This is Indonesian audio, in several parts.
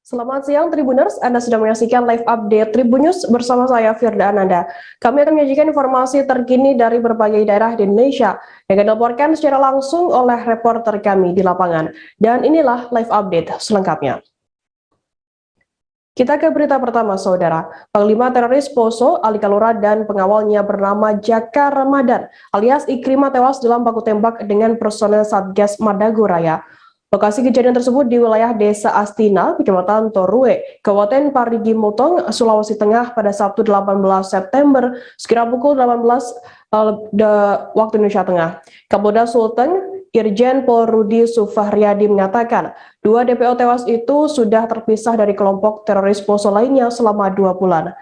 Selamat siang Tribuners, Anda sedang menyaksikan live update Tribunnews bersama saya Firda Ananda. Kami akan menyajikan informasi terkini dari berbagai daerah di Indonesia yang akan dilaporkan secara langsung oleh reporter kami di lapangan. Dan inilah live update selengkapnya. Kita ke berita pertama, Saudara. Panglima teroris Poso, Ali Kalora, dan pengawalnya bernama Jaka Ramadan alias Ikrimah tewas dalam baku tembak dengan personel Satgas Madagoraya. Lokasi kejadian tersebut di wilayah Desa Astina, Kecamatan Torue, Kabupaten Parigi Mutong, Sulawesi Tengah pada Sabtu 18 September sekira pukul 18 waktu Indonesia Tengah. Kapolda Sulteng, Irjen Pol Rudi Sufahriyadi mengatakan, 2 DPO tewas itu sudah terpisah dari kelompok teroris Poso lainnya selama 2 bulan.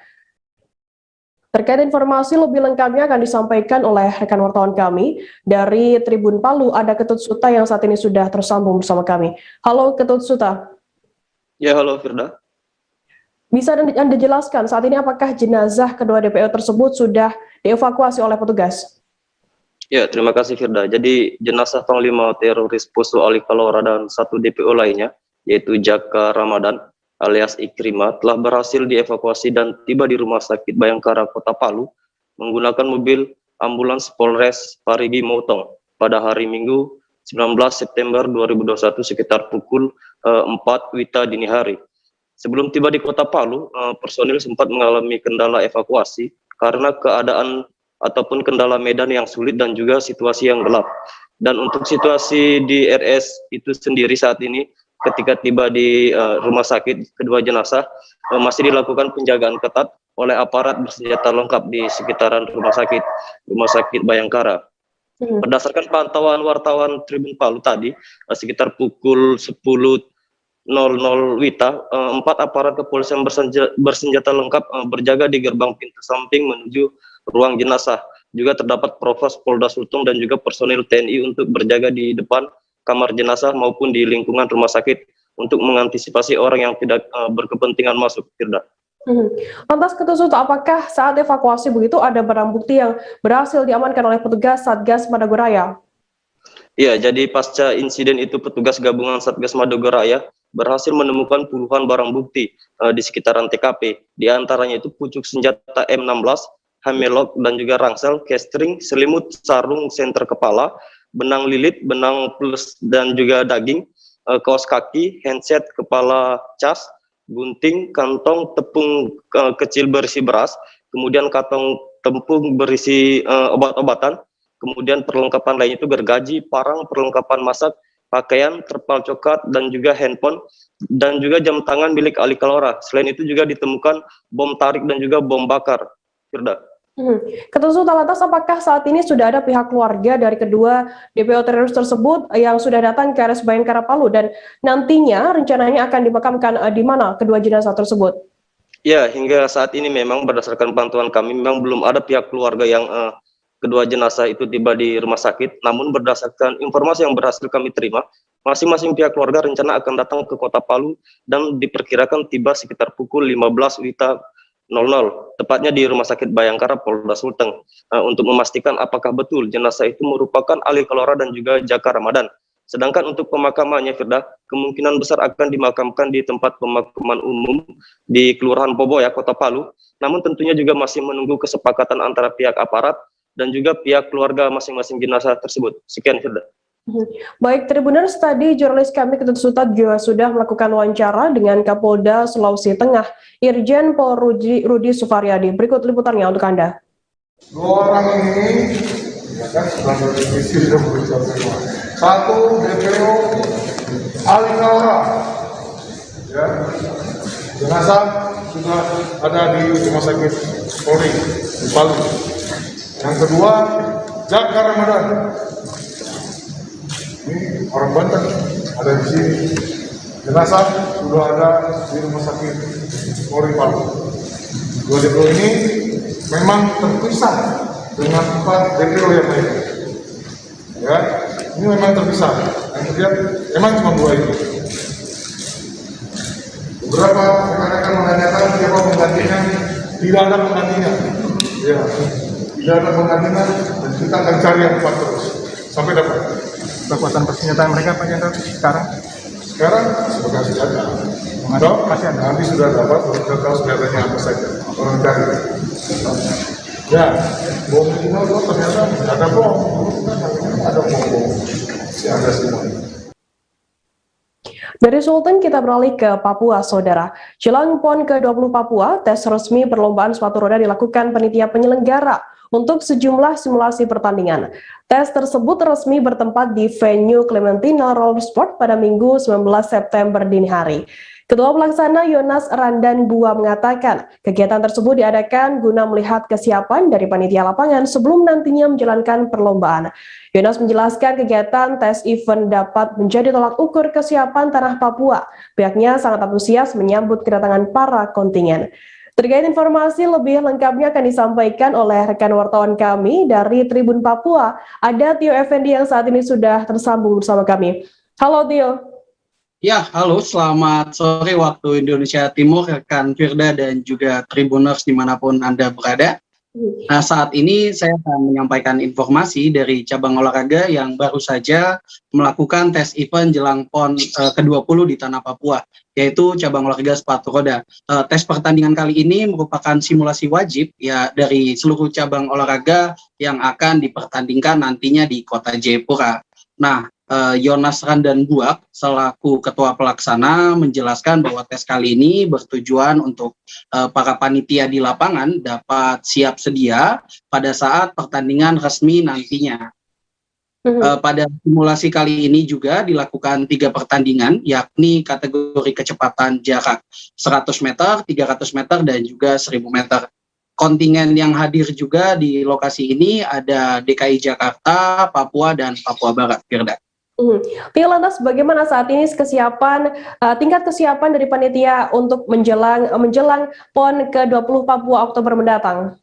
Terkait informasi lebih lengkapnya akan disampaikan oleh rekan wartawan kami dari Tribun Palu. Ada Ketut Suta yang saat ini sudah tersambung bersama kami. Halo Ketut Suta. Ya, halo Firda. Bisa Anda jelaskan saat ini apakah jenazah kedua DPO tersebut sudah dievakuasi oleh petugas? Ya, terima kasih Firda. Jadi jenazah Panglima teroris Poso Ali Kalora dan 1 DPO lainnya, yaitu Jaka Ramadan alias Ikrimah, telah berhasil dievakuasi dan tiba di Rumah Sakit Bayangkara Kota Palu menggunakan mobil ambulans Polres Parigi Mutong pada hari Minggu 19 September 2021 sekitar pukul 4 WITA dini hari. Sebelum tiba di Kota Palu, personil sempat mengalami kendala evakuasi karena keadaan ataupun kendala medan yang sulit dan juga situasi yang gelap. Dan untuk situasi di RS itu sendiri saat ini, ketika tiba di rumah sakit, kedua jenazah masih dilakukan penjagaan ketat oleh aparat bersenjata lengkap di sekitaran rumah sakit Bayangkara. Berdasarkan pantauan wartawan Tribun Palu tadi, sekitar pukul 10.00 WITA, 4 aparat kepolisian bersenjata lengkap berjaga di gerbang pintu samping menuju ruang jenazah. Juga terdapat Provos Polda Sulteng dan juga personil TNI untuk berjaga di depan kamar jenazah maupun di lingkungan rumah sakit untuk mengantisipasi orang yang tidak berkepentingan masuk. Firda. Lantas Ketut Suta, apakah saat evakuasi begitu ada barang bukti yang berhasil diamankan oleh petugas Satgas Madagoraya? Iya, jadi pasca insiden itu petugas gabungan Satgas Madagoraya berhasil menemukan puluhan barang bukti di sekitaran TKP. Di antaranya itu pucuk senjata M16, hammerlock dan juga rangsel, kestring, selimut, sarung, senter kepala, benang lilit, benang plus dan juga daging, kaos kaki, handset, kepala cas, gunting, kantong tepung kecil berisi beras, kemudian kantong tepung berisi obat-obatan, kemudian perlengkapan lain itu gergaji, parang, perlengkapan masak, pakaian, terpal coklat, dan juga handphone, dan juga jam tangan milik Ali Kalora. Selain itu juga ditemukan bom tarik dan juga bom bakar. Firda. Ketut Suta, lantas apakah saat ini sudah ada pihak keluarga dari kedua DPO teroris tersebut yang sudah datang ke RS Bayangkara Palu dan nantinya rencananya akan dimakamkan di mana kedua jenazah tersebut? Ya, hingga saat ini memang berdasarkan pantauan kami memang belum ada pihak keluarga yang kedua jenazah itu tiba di rumah sakit. Namun berdasarkan informasi yang berhasil kami terima, masing-masing pihak keluarga rencana akan datang ke Kota Palu dan diperkirakan tiba sekitar pukul 15 WITA 00, tepatnya di Rumah Sakit Bayangkara Polda Sulteng, untuk memastikan apakah betul jenazah itu merupakan Ali Kalora dan juga Jaka Ramadan. Sedangkan untuk pemakamannya, Firda, kemungkinan besar akan dimakamkan di tempat pemakaman umum di Kelurahan Boboya, Kota Palu. Namun tentunya juga masih menunggu kesepakatan antara pihak aparat dan juga pihak keluarga masing-masing jenazah tersebut. Sekian, Firda. Baik, Tribuners, tadi jurnalis kami Ketut Suta juga sudah melakukan wawancara dengan Kapolda Sulawesi Tengah, Irjen Pol Rudi Sufahriyadi. Berikut liputannya untuk Anda. 2 orang ini, ya kan, sudah berdiskusi dan berbicara semua. 1 DPO Ali Kalora, ya, jenazah sudah ada di Rumah Sakit Polri di Palu. Yang kedua, Jaka Ramadan. Ini orang Banten, ada di sini. Jenazah sudah ada di Rumah Sakit Polri Palu. 2 DPO ini memang terpisah dengan 4 DPO yang lain. Ya, ini memang terpisah. Yang kemudian memang cuma 2 itu. Beberapa rekan-rekan menanyakan siapa penggantinya. Tidak ada penggantinya. Ya, tidak ada penggantinya dan kita akan cari yang 4 terus sampai dapat. Kekuatan persenjataan mereka Pak Jenderal sekarang? Sekarang sebagai senjata. Dok, nanti sudah dapat, kita tahu senjatanya apa saja. Orang cari. Ya, bom itu ternyata ada bom. Ada bom. Ada semua. Dari Sultan kita beralih ke Papua, Saudara. Jelang PON ke-20 Papua, tes resmi perlombaan sepatu roda dilakukan panitia penyelenggara untuk sejumlah simulasi pertandingan. Tes tersebut resmi bertempat di venue Clementina Roller Sport pada Minggu 19 September dini hari. Ketua Pelaksana Yonas Randan Bua mengatakan, kegiatan tersebut diadakan guna melihat kesiapan dari panitia lapangan sebelum nantinya menjalankan perlombaan. Yonas menjelaskan kegiatan tes event dapat menjadi tolak ukur kesiapan tanah Papua. Pihaknya sangat antusias menyambut kedatangan para kontingen. Terkait informasi lebih lengkapnya akan disampaikan oleh rekan wartawan kami dari Tribun Papua. Ada Tio Effendi yang saat ini sudah tersambung bersama kami. Halo Tio. Ya, halo, selamat sore waktu Indonesia Timur, rekan Firda dan juga Tribuners dimanapun Anda berada. Nah, saat ini saya akan menyampaikan informasi dari cabang olahraga yang baru saja melakukan tes event jelang PON ke-20 di Tanah Papua, yaitu cabang olahraga sepatu roda. Tes pertandingan kali ini merupakan simulasi wajib ya dari seluruh cabang olahraga yang akan dipertandingkan nantinya di Kota Jayapura. Nah, Yonas Randan Buak selaku ketua pelaksana menjelaskan bahwa tes kali ini bertujuan untuk para panitia di lapangan dapat siap sedia pada saat pertandingan resmi nantinya. Pada simulasi kali ini juga dilakukan 3 pertandingan, yakni kategori kecepatan jarak 100 meter, 300 meter, dan juga 1000 meter. Kontingen yang hadir juga di lokasi ini ada DKI Jakarta, Papua, dan Papua Barat, Firda. Tio, lantas bagaimana saat ini tingkat kesiapan dari panitia untuk menjelang PON ke-20 Papua Oktober mendatang?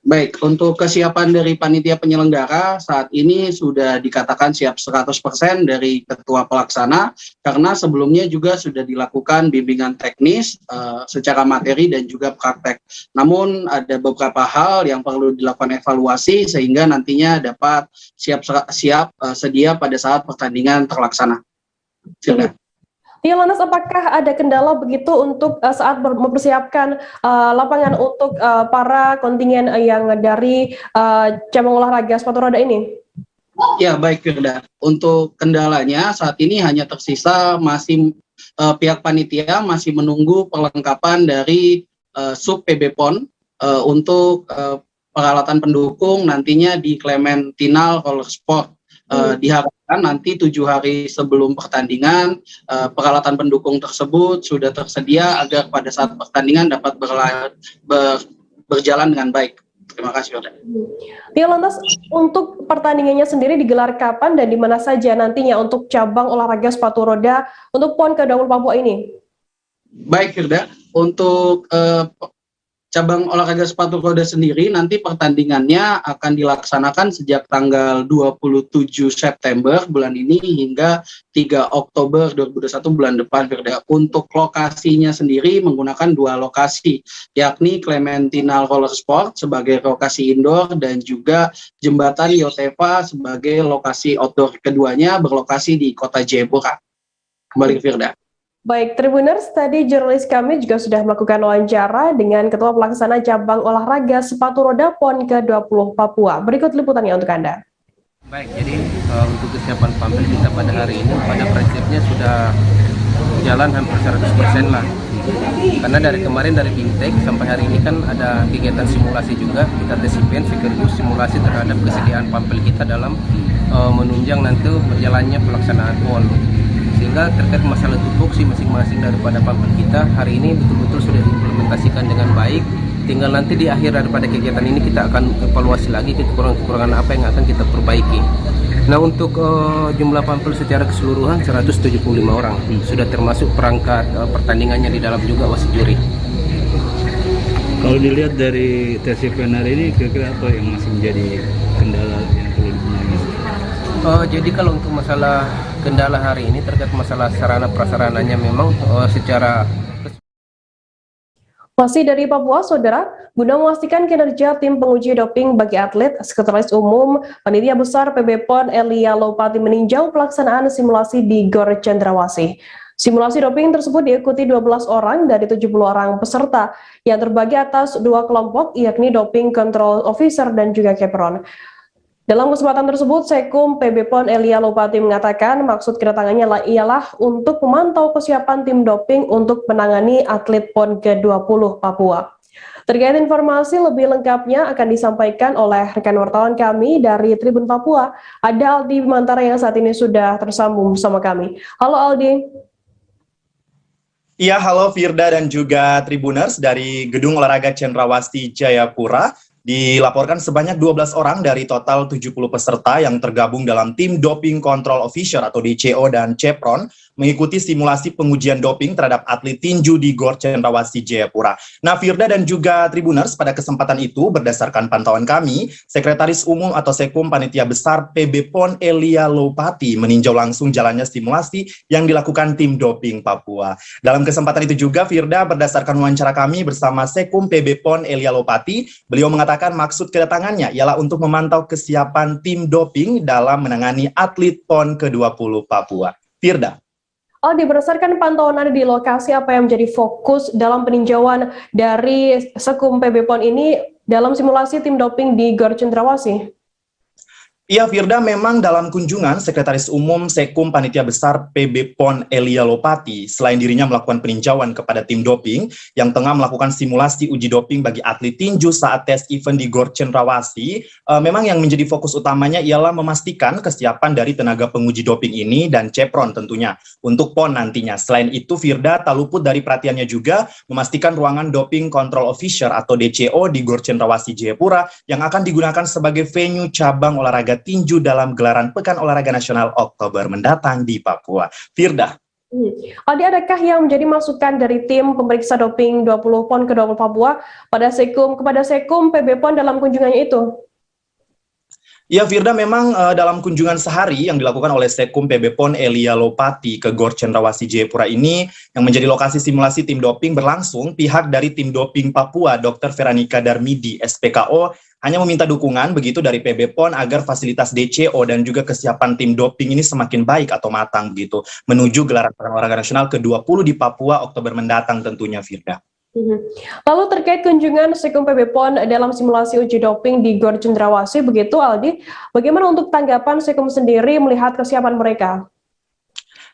Baik, untuk kesiapan dari panitia penyelenggara saat ini sudah dikatakan siap 100% dari ketua pelaksana karena sebelumnya juga sudah dilakukan bimbingan teknis secara materi dan juga praktek. Namun ada beberapa hal yang perlu dilakukan evaluasi sehingga nantinya dapat siap sedia pada saat pertandingan terlaksana. Silakan. Tio, lantas apakah ada kendala begitu untuk saat mempersiapkan lapangan untuk para kontingen yang dari cabang olahraga sepatu roda ini? Ya, baik Firda. Untuk kendalanya saat ini hanya tersisa masih pihak panitia masih menunggu perlengkapan dari sub PB PON untuk peralatan pendukung nantinya di Clementina Roller Sport. Diharapkan nanti 7 hari sebelum pertandingan peralatan pendukung tersebut sudah tersedia agar pada saat pertandingan dapat berjalan dengan baik. Terima kasih, Firda. Tio, lantas untuk pertandingannya sendiri digelar kapan dan di mana saja nantinya untuk cabang olahraga sepatu roda untuk PON ke-20 Papua ini? Baik, Firda. Untuk cabang olahraga sepatu roda sendiri nanti pertandingannya akan dilaksanakan sejak tanggal 27 September bulan ini hingga 3 Oktober 2021 bulan depan, Firda. Untuk lokasinya sendiri menggunakan 2 lokasi, yakni Clementina Roller Sport sebagai lokasi indoor dan juga Jembatan Yotefa sebagai lokasi outdoor. Keduanya berlokasi di Kota Jayapura. Kembali ke Firda. Baik, Tribuners, tadi jurnalis kami juga sudah melakukan wawancara dengan Ketua Pelaksana Cabang Olahraga Sepatu Roda PON ke-20 Papua. Berikut liputannya untuk Anda. Baik, jadi untuk kesiapan tampil kita pada hari ini, pada prinsipnya sudah jalan hampir 100% lah. Karena dari kemarin dari Bimtek sampai hari ini kan ada kegiatan simulasi juga, kita tes event sekaligus simulasi terhadap kesediaan tampil kita dalam menunjang nanti berjalannya pelaksanaan PON. Sehingga terkait masalah tupoksi masing-masing daripada tampil kita hari ini betul-betul sudah diimplementasikan dengan baik. Tinggal nanti di akhir daripada kegiatan ini kita akan evaluasi lagi kekurangan-kekurangan apa yang akan kita perbaiki. Nah, untuk jumlah tampil secara keseluruhan 175 orang, sudah termasuk perangkat pertandingannya di dalam juga wasit juri. Kalau dilihat dari tes event hari ini, kira-kira apa yang masih menjadi kendala yang perlu dibenahi? Jadi kalau untuk masalah kendala hari ini terkait masalah sarana prasarananya memang secara Masih dari Papua, Saudara, guna memastikan kinerja tim penguji doping bagi atlet, Sekretaris Umum Panitia Besar PB PON Elia Lopati meninjau pelaksanaan simulasi di Gor Cendrawasih. Simulasi doping tersebut diikuti 12 orang dari 70 orang peserta yang terbagi atas 2 kelompok, yakni Doping Control Officer dan juga Kepron. Dalam kesempatan tersebut, Sekum PB PON Elia Lopati mengatakan maksud kedatangannya ialah untuk memantau kesiapan tim doping untuk menangani atlet PON ke-20 Papua. Terkait informasi lebih lengkapnya akan disampaikan oleh rekan wartawan kami dari Tribun Papua. Ada Aldi Bimantara yang saat ini sudah tersambung bersama kami. Halo Aldi. Iya, halo Firda dan juga Tribuners dari Gedung Olahraga Cendrawasih Jayapura. Dilaporkan sebanyak 12 orang dari total 70 peserta yang tergabung dalam tim Doping Control Officer atau DCO dan Chevron mengikuti simulasi pengujian doping terhadap atlet tinju di GOR Cendrawasih Jayapura. Nah, Firda dan juga Tribuners, pada kesempatan itu berdasarkan pantauan kami, Sekretaris Umum atau Sekum Panitia Besar PB PON Elia Lopati meninjau langsung jalannya simulasi yang dilakukan tim doping Papua. Dalam kesempatan itu juga, Firda, berdasarkan wawancara kami bersama Sekum PB PON Elia Lopati, beliau mengatakan maksud kedatangannya ialah untuk memantau kesiapan tim doping dalam menangani atlet PON ke-20 Papua. Firda. Aldi, berdasarkan pantauan Anda di lokasi, apa yang menjadi fokus dalam peninjauan dari Sekum PB PON ini dalam simulasi tim doping di GOR Cendrawasih? Iya, Firda, memang dalam kunjungan Sekretaris Umum Sekum Panitia Besar PB PON Elia Lopati, selain dirinya melakukan peninjauan kepada tim doping yang tengah melakukan simulasi uji doping bagi atlet tinju saat tes event di GOR Cendrawasih, memang yang menjadi fokus utamanya ialah memastikan kesiapan dari tenaga penguji doping ini dan Chevron tentunya untuk PON nantinya. Selain itu, Firda, tak luput dari perhatiannya juga memastikan ruangan Doping Control Officer atau DCO di GOR Cendrawasih Jayapura yang akan digunakan sebagai venue cabang olahraga tinju dalam gelaran Pekan Olahraga Nasional Oktober mendatang di Papua. Firda. Aldi, adakah yang menjadi masukan dari tim pemeriksa doping 20 PON ke-20 Papua kepada Sekum PB PON dalam kunjungannya itu? Ya, Firda, memang dalam kunjungan sehari yang dilakukan oleh Sekum PB PON Elia Lopati ke GOR Cendrawasih Jayapura ini yang menjadi lokasi simulasi tim doping berlangsung, pihak dari tim doping Papua Dr. Veronica Darmidi SPKO hanya meminta dukungan begitu dari PB PON agar fasilitas DCO dan juga kesiapan tim doping ini semakin baik atau matang begitu menuju gelaran Pekan Olahraga Nasional ke-20 di Papua Oktober mendatang tentunya, Firda. Lalu terkait kunjungan Sekum PB PON dalam simulasi uji doping di GOR Cendrawasih begitu, Aldi, bagaimana untuk tanggapan Sekum sendiri melihat kesiapan mereka?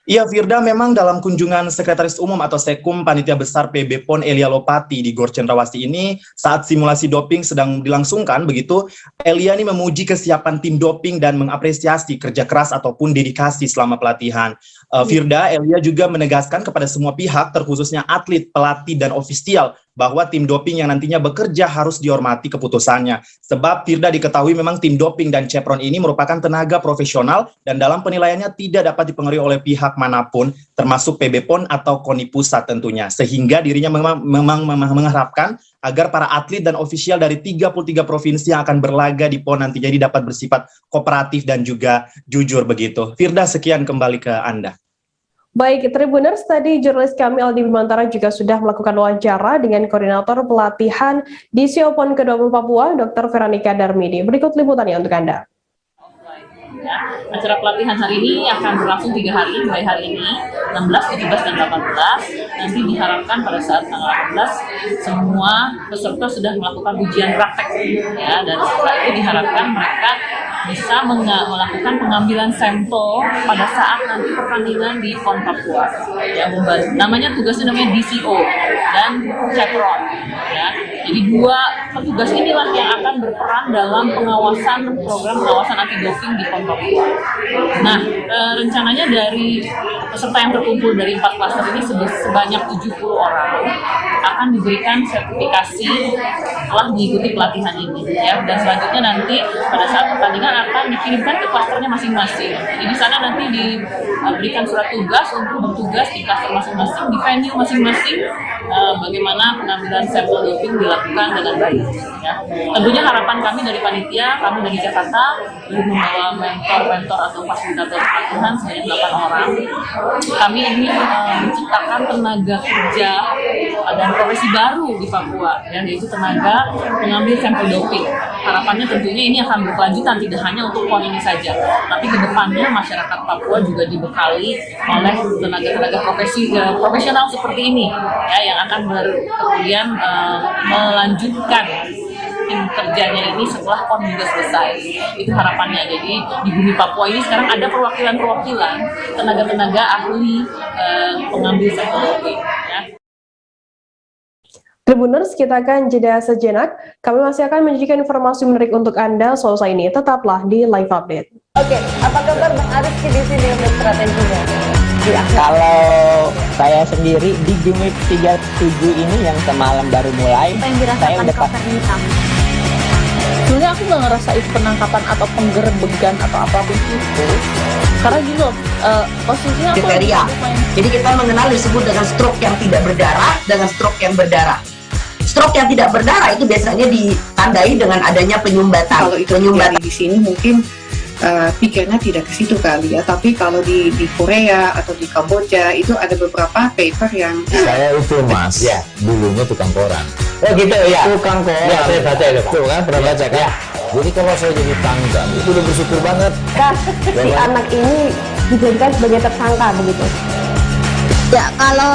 Iya, Firda, memang dalam kunjungan Sekretaris Umum atau Sekum Panitia Besar PB PON Elia Lopati di GOR Cendrawasih ini, saat simulasi doping sedang dilangsungkan, begitu, Elia ini memuji kesiapan tim doping dan mengapresiasi kerja keras ataupun dedikasi selama pelatihan. Firda, Elia juga menegaskan kepada semua pihak, terkhususnya atlet, pelatih, dan ofisial, bahwa tim doping yang nantinya bekerja harus dihormati keputusannya. Sebab Firda diketahui memang tim doping dan Chevron ini merupakan tenaga profesional dan dalam penilaiannya tidak dapat dipengaruhi oleh pihak manapun, termasuk PB PON atau KONI Pusat tentunya. Sehingga dirinya memang mengharapkan agar para atlet dan ofisial dari 33 provinsi yang akan berlaga di PON nantinya ini dapat bersifat kooperatif dan juga jujur begitu. Firda, sekian kembali ke Anda. Baik, Tribuners, tadi jurnalis kami Aldi Bimantara juga sudah melakukan wawancara dengan koordinator pelatihan di PON ke-20 Papua, Dr. Veronica Darmidi. Berikut liputannya untuk Anda. Acara pelatihan hari ini akan berlangsung 3 hari, mulai hari ini 16, 17, dan 18. Nanti diharapkan pada saat tanggal 18 semua peserta sudah melakukan ujian praktek, ya, dan setelah itu diharapkan mereka bisa melakukan pengambilan sampel pada saat nanti pertandingan di PON Papua. Ya, namanya tugasnya namanya DCO dan Chevron. Ya. Jadi 2 petugas inilah yang akan berperan dalam program pengawasan anti doping di PON Papua. Nah, rencananya dari peserta yang terkumpul dari 4 klaster ini sebanyak 70 orang akan diberikan sertifikasi setelah mengikuti pelatihan ini, ya. Dan selanjutnya nanti pada saat pertandingan akan dikirimkan ke klasternya masing-masing. Jadi di sana nanti diberikan surat tugas untuk bertugas di klaster masing-masing, di venue masing-masing, bagaimana pengambilan sampel doping dilakukan dengan baik. Ya. Tentunya harapan kami dari panitia, kami dari Jakarta, membawa mentor atau fasilitator pelatihan sebanyak 8 orang. Kami ingin menciptakan tenaga kerja dan profesi baru di Papua, ya, yaitu tenaga pengambil sampel doping. Harapannya tentunya ini akan berkelanjutan, tidak hanya untuk PON ini saja, tapi kedepannya masyarakat Papua juga dibekali oleh tenaga-tenaga profesional seperti ini, ya, yang akan kemudian melanjutkan kerjanya ini setelah PON juga selesai. Itu harapannya. Jadi di bumi Papua ini sekarang ada perwakilan-perwakilan tenaga-tenaga ahli pengambil sampel doping, ya. Tribuners, kita akan jeda sejenak. Kami masih akan menyajikan informasi menarik untuk Anda selesai ini. Tetaplah di Live Update. Oke, apa kabar Bang Ariski di sini untuk strateginya? Kalau saya sendiri di Gumit 37 ini yang semalam baru mulai, Apa yang dirasakan saya udah Kak Fernita? Sebenarnya aku nggak ngerasain penangkapan atau penggerbegan atau apapun itu, karena gini loh, posisinya aku kriteria. Jadi kita mengenal disebut dengan stroke yang tidak berdarah dengan stroke yang berdarah. Stroke yang tidak berdarah itu biasanya ditandai dengan adanya penyumbatan. Kalau itu terjadi di sini mungkin pikirnya tidak ke situ kali ya, tapi kalau di Korea atau di Kamboja itu ada beberapa paper yang saya itu mas, ya dulunya tukang koran. Oh gitu ya, tukang koran. Ya saya baca itu pak. Tuh kan pernah baca kan? Ya. Jadi kalau saya jadi tangga itu udah bersyukur banget. Kak, si anak ini dijadikan sebagai tersangka begitu. Ya, kalau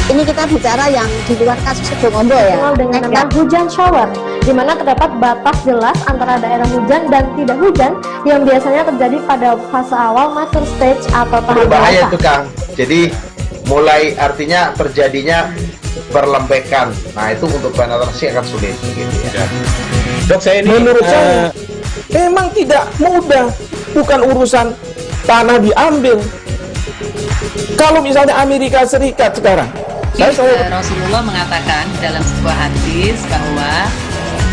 ini kita bicara yang di luar kasus Sidomombo ya. Dengan nama hujan shower, di mana terdapat batas jelas antara daerah hujan dan tidak hujan yang biasanya terjadi pada fase awal mature stage atau tahap berbahaya itu Kang. Jadi mulai artinya terjadinya perlembekan. Nah itu untuk penetrasi akan sulit begitu ya. Dok saya ini menurut saya memang tidak mudah, bukan urusan tanah diambil. Kalau misalnya Amerika Serikat sekarang, Rasulullah mengatakan dalam sebuah hadis bahwa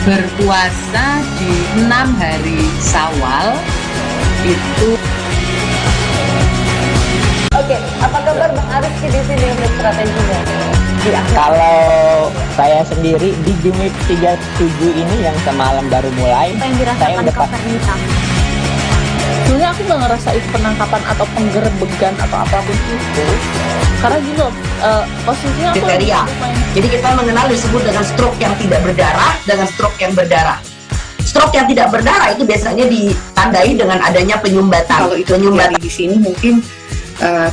berpuasa di 6 hari Syawal itu. Oke, apa kabar Bang Ariski di sini untuk strateginya? Kalau saya sendiri di Gumit 37 ini yang semalam baru mulai, Apa yang saya dirasakan udah Kak Fernita? sebenarnya aku nggak ngerasain penangkapan atau penggerbegan atau apapun itu, karena gini loh, posisinya aku kriteria. Jadi kita mengenal disebut dengan stroke yang tidak berdarah dengan stroke yang berdarah. Stroke yang tidak berdarah itu biasanya ditandai dengan adanya penyumbatan. Kalau itu terjadi di sini mungkin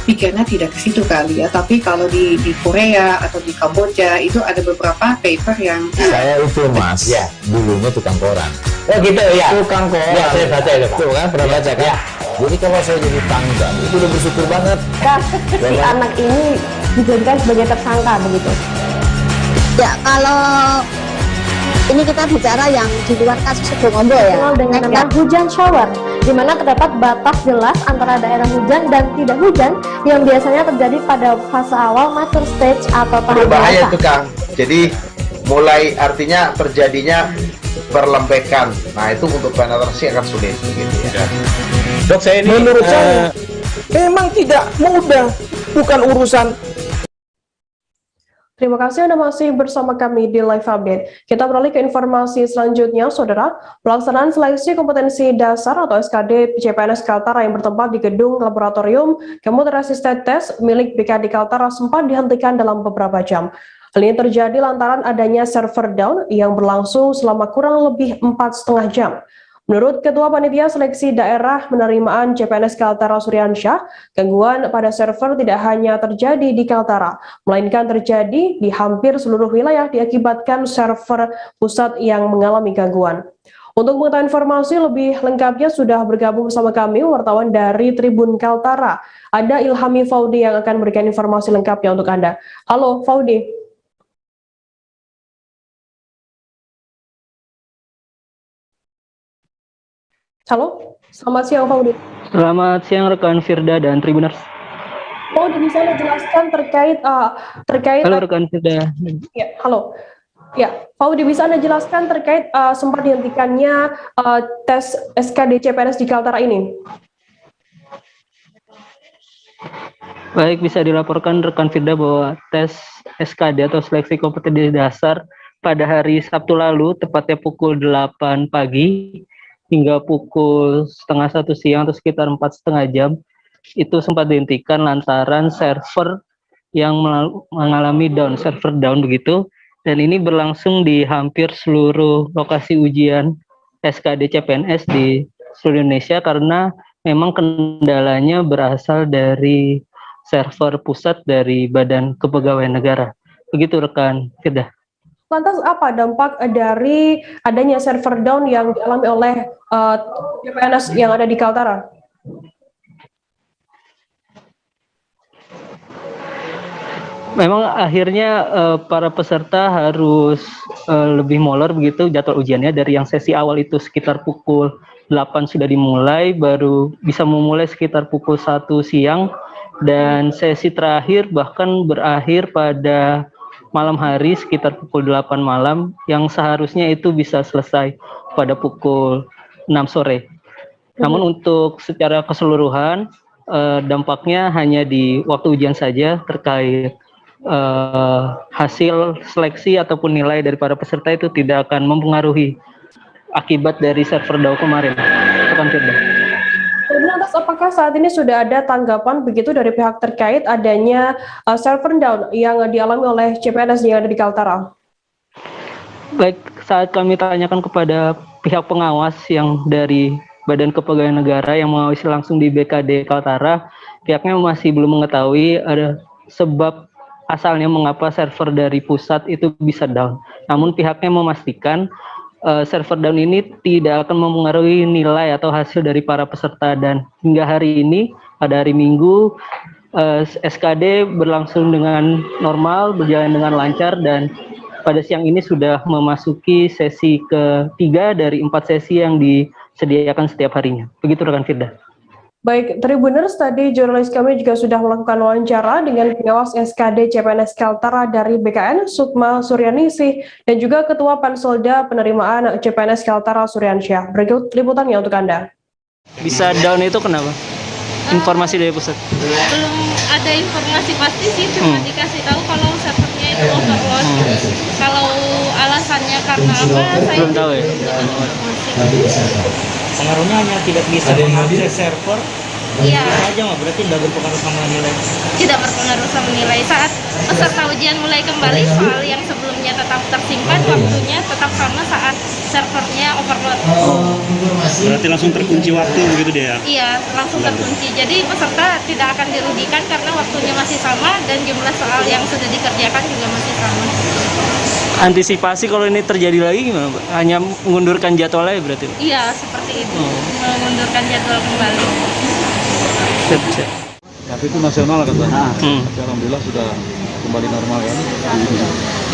pikirnya tidak ke situ kali ya, tapi kalau di Korea atau di Kamboja itu ada beberapa paper yang saya itu mas, ya dulunya tukang koran. Oh gitu ya, tukang koran. Ya saya baca itu pak. Tuh kan pernah baca kan? Ya. Jadi kalau saya jadi tangga itu udah bersyukur banget. Kak, si anak ini dijadikan sebagai tersangka begitu. Ya, kalau ini kita bicara yang di luar kasus Sidomombo ya. Dengan nama hujan shower, di mana terdapat batas jelas antara daerah hujan dan tidak hujan yang biasanya terjadi pada fase awal mature stage atau tahap berbahaya dewasa. itu Kang. Jadi mulai artinya terjadinya perlembekan. Nah itu untuk penetrasi akan sulit begitu ya. Dok saya ini menurut saya memang tidak mudah, bukan urusan. Terima kasih Anda masih bersama kami di Live Update. Kita beralih ke informasi selanjutnya, Saudara. Pelaksanaan seleksi kompetensi dasar atau SKD CPNS Kaltara yang bertempat di gedung laboratorium Computer Assisted Test milik BKD Kaltara sempat dihentikan dalam beberapa jam. Hal ini terjadi lantaran adanya server down yang berlangsung selama kurang lebih 4,5 jam. Menurut Ketua Panitia Seleksi Daerah Penerimaan CPNS Kaltara Suryansyah, gangguan pada server tidak hanya terjadi di Kaltara, melainkan terjadi di hampir seluruh wilayah diakibatkan server pusat yang mengalami gangguan. Untuk mengetahui informasi lebih lengkapnya sudah bergabung bersama kami wartawan dari Tribun Kaltara. Ada Ilhami Faudi yang akan memberikan informasi lengkapnya untuk Anda. Halo Faudi. Halo, selamat siang Faudi. Selamat siang rekan Firda dan Tribuners. Faudi bisa Anda jelaskan terkait Halo rekan Firda. Ya, halo. Ya, Faudi bisa Anda jelaskan terkait sempat dihentikannya tes SKD CPNS di Kaltara ini? Baik, bisa dilaporkan rekan Firda bahwa tes SKD atau seleksi kompetensi dasar pada hari Sabtu lalu, tepatnya pukul 8 pagi, hingga pukul 12:30 siang atau sekitar 4,5 jam itu sempat dihentikan lantaran server yang mengalami server down begitu, dan ini berlangsung di hampir seluruh lokasi ujian SKD CPNS di seluruh Indonesia karena memang kendalanya berasal dari server pusat dari Badan Kepegawaian Negara. Begitu rekan Firda. Lantas apa dampak dari adanya server down yang dialami oleh CPNS yang ada di Kaltara? Memang akhirnya para peserta harus lebih molor begitu jadwal ujiannya, dari yang sesi awal itu sekitar pukul 8 sudah dimulai, baru bisa memulai sekitar pukul 1 siang, dan sesi terakhir bahkan berakhir pada malam hari sekitar pukul 8 malam, yang seharusnya itu bisa selesai pada pukul 6 sore. Namun untuk secara keseluruhan dampaknya hanya di waktu ujian saja terkait hasil seleksi ataupun nilai dari para peserta itu tidak akan mempengaruhi akibat dari server down kemarin. Lantas apakah saat ini sudah ada tanggapan begitu dari pihak terkait adanya server down yang dialami oleh CPNS yang ada di Kaltara? Baik, saat kami tanyakan kepada pihak pengawas yang dari Badan Kepegawaian Negara yang mengawasi langsung di BKD Kaltara, pihaknya masih belum mengetahui ada sebab asalnya mengapa server dari pusat itu bisa down. Namun pihaknya memastikan server down ini tidak akan mempengaruhi nilai atau hasil dari para peserta, dan hingga hari ini pada hari Minggu SKD berlangsung dengan normal, berjalan dengan lancar, dan pada siang ini sudah memasuki sesi ketiga dari 4 sesi yang disediakan setiap harinya. Begitu rekan Firda. Baik, Tribuners, tadi jurnalis kami juga sudah melakukan wawancara dengan pengawas SKD CPNS Kaltara dari BKN, Sukma Suryaningsih, dan juga Ketua Panselda Penerimaan CPNS Kaltara, Suryansyah. Berikut liputannya untuk Anda. Bisa down itu kenapa? Informasi dari pusat? Belum ada informasi pasti sih, cuma dikasih tahu kalau servernya itu overload. Kalau alasannya karena apa, saya belum tahu ya. Pengaruhnya hanya tidak bisa mengakses server. Iya. Aja nggak, berarti tidak berpengaruh sama nilai. Tidak berpengaruh sama nilai. Saat peserta ujian mulai kembali, soal yang sebelumnya tetap tersimpan, waktunya tetap sama saat servernya overload. Berarti langsung terkunci waktu begitu dia? Iya, langsung terkunci. Jadi peserta tidak akan dirugikan karena waktunya masih sama dan jumlah soal yang sudah dikerjakan juga masih sama. Antisipasi kalau ini terjadi lagi gimana, Pak? Hanya mengundurkan jadwalnya berarti? Iya, seperti itu. Mengundurkan jadwal kembali. Tapi itu nasional katanya. Tapi alhamdulillah sudah kembali normal kan.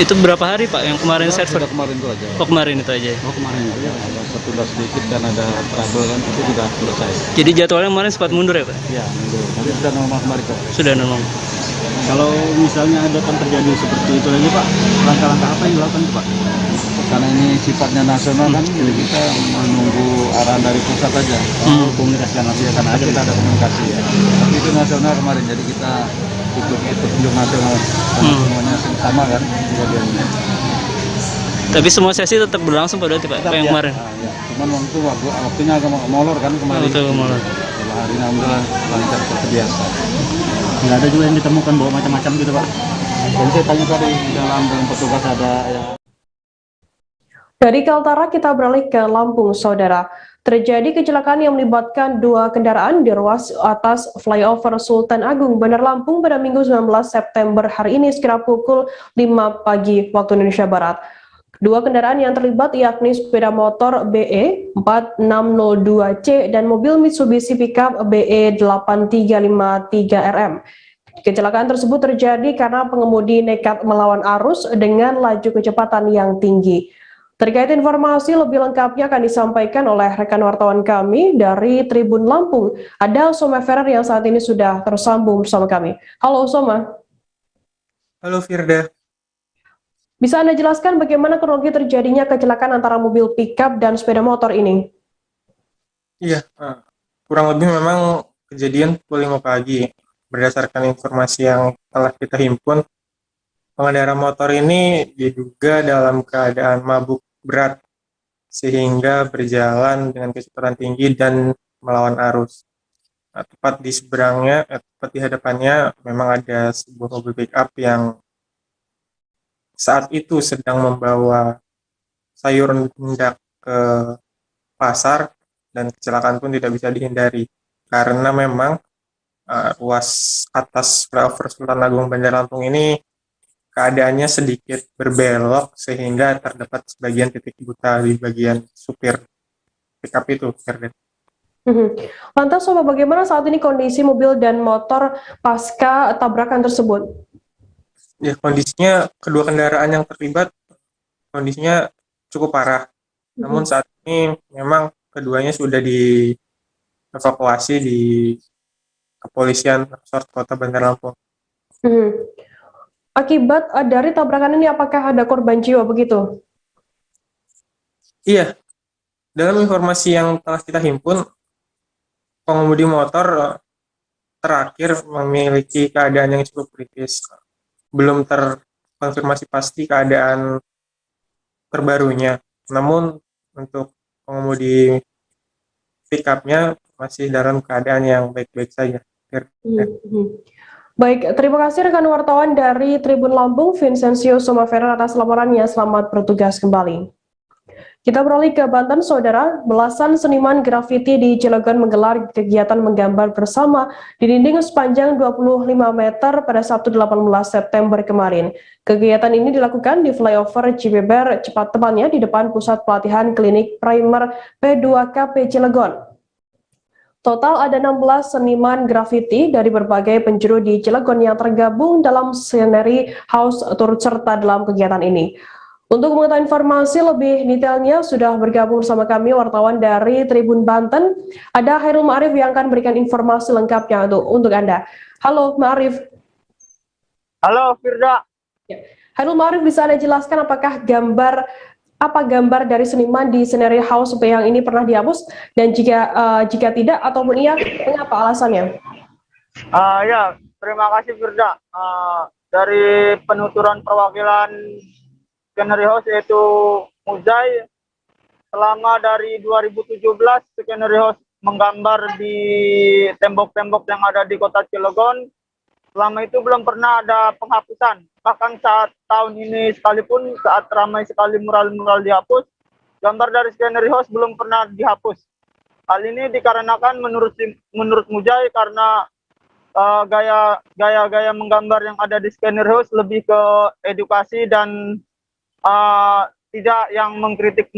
Itu berapa hari Pak yang kemarin Ya, server? sudah kemarin itu aja. Oh kemarin itu aja? Oh kemarin aja. Ada tertunda sedikit kan, ada trouble kan, itu sudah selesai. Jadi jadwalnya kemarin sempat mundur ya Pak? Iya, mundur. Tapi sudah normal kembali kok. Sudah normal. Kalau misalnya ada kan terjadi seperti itu lagi Pak, langkah-langkah apa yang dilakukan Pak? Karena ini sifatnya nasional kan, jadi kita menunggu arahan dari pusat aja. Komunikasi nanti ya, karena kita ada komunikasi ya. Tapi itu nasional kemarin, jadi kita ikut petunjuk nasional, semuanya sama kan kejadiannya. Tapi semua sesi tetap berlangsung pada waktu Pak, yang kemarin? Ya. Cuman waktunya agak molor kan kemarin. Molor. Setelah hari alhamdulillah lancar seperti biasa. Nggak ada juga yang ditemukan bawa macam-macam gitu Pak. Dan saya tanya tadi di dalam dengan petugas ada yang... Dari Kaltara kita beralih ke Lampung, Saudara. Terjadi kecelakaan yang melibatkan 2 kendaraan di ruas atas flyover Sultan Agung, Bandar Lampung pada Minggu 19 September hari ini sekitar pukul 5 pagi waktu Indonesia Barat. 2 kendaraan yang terlibat yakni sepeda motor BE 4602C dan mobil Mitsubishi pickup BE 8353RM. Kecelakaan tersebut terjadi karena pengemudi nekat melawan arus dengan laju kecepatan yang tinggi. Terkait informasi lebih lengkapnya akan disampaikan oleh rekan wartawan kami dari Tribun Lampung. Ada Usoma Ferrer yang saat ini sudah tersambung bersama kami. Halo Usoma. Halo Firda. Bisa Anda jelaskan bagaimana kronologi terjadinya kecelakaan antara mobil pickup dan sepeda motor ini? Iya, kurang lebih memang kejadian pukul 5 pagi. Berdasarkan informasi yang telah kita himpun, pengendara motor ini diduga dalam keadaan mabuk berat sehingga berjalan dengan kecepatan tinggi dan melawan arus. tepat di seberangnya, tepat di hadapannya memang ada sebuah mobil pick-up yang saat itu sedang membawa sayur hendak ke pasar, dan kecelakaan pun tidak bisa dihindari karena memang ruas atas flyover Sultan Agung Bandar Lampung ini keadaannya sedikit berbelok sehingga terdapat sebagian titik buta di bagian supir pickup itu. Lantas, Sobat, bagaimana saat ini kondisi mobil dan motor pasca tabrakan tersebut? Ya, kondisinya kedua kendaraan yang terlibat kondisinya cukup parah. Namun saat ini memang keduanya sudah dievakuasi di kepolisian resort Kota Bandar Lampung. Akibat dari tabrakan ini, apakah ada korban jiwa begitu? Iya, dalam informasi yang telah kita himpun, pengemudi motor terakhir memiliki keadaan yang cukup kritis. Belum terkonfirmasi pasti keadaan terbarunya. Namun untuk pengemudi pick-up-nya masih dalam keadaan yang baik-baik saja. Baik, terima kasih rekan wartawan dari Tribun Lampung, Vincencio Somavera atas laporannya. Selamat bertugas kembali. Kita beralih ke Banten, Saudara. Belasan seniman grafiti di Cilegon menggelar kegiatan menggambar bersama di dinding sepanjang 25 meter pada Sabtu 18 September kemarin. Kegiatan ini dilakukan di flyover Cibeber, cepat tepatnya di depan Pusat Pelatihan Klinik Primer P2KP Cilegon. Total ada 16 seniman grafiti dari berbagai penjuru di Cilegon yang tergabung dalam Scenery House turut serta dalam kegiatan ini. Untuk mengetahui informasi lebih detailnya sudah bergabung bersama kami wartawan dari Tribun Banten. Ada Hairul Ma'arif yang akan berikan informasi lengkapnya untuk Anda. Halo Ma'arif. Halo Firda. Hairul Ma'arif, bisa Anda jelaskan apakah gambar dari seniman di Scenery House yang ini pernah dihapus, dan jika tidak ataupun iya, mengapa alasannya? Ya, terima kasih Firda. Dari penuturan perwakilan Scenery House yaitu Muzai, selama dari 2017 Scenery House menggambar di tembok-tembok yang ada di kota Cilegon. Selama itu belum pernah ada penghapusan. Bahkan saat tahun ini sekalipun, saat ramai sekali mural-mural dihapus, gambar dari Scenery House belum pernah dihapus. Hal ini dikarenakan menurut Mujai karena gaya-gaya menggambar yang ada di Scenery House lebih ke edukasi dan tidak yang mengkritik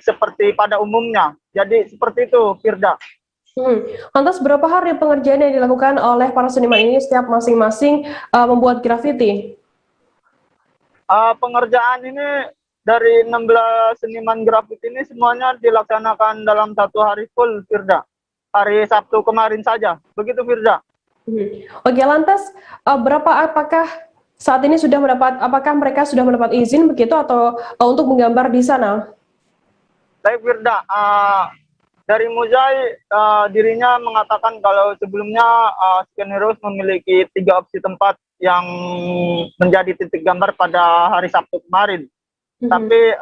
seperti pada umumnya. Jadi seperti itu, Firda. Lantas berapa hari pengerjaan yang dilakukan oleh para seniman ini setiap masing-masing membuat grafiti? Pengerjaan ini dari 16 seniman grafiti ini semuanya dilaksanakan dalam 1 hari full, Firda. Hari Sabtu kemarin saja. Begitu, Firda. Oke, lantas apakah saat ini apakah mereka sudah mendapat izin begitu atau untuk menggambar di sana? Baik, Firda. Dari Muzai, dirinya mengatakan kalau sebelumnya Scenery House memiliki 3 opsi tempat yang menjadi titik gambar pada hari Sabtu kemarin. Tapi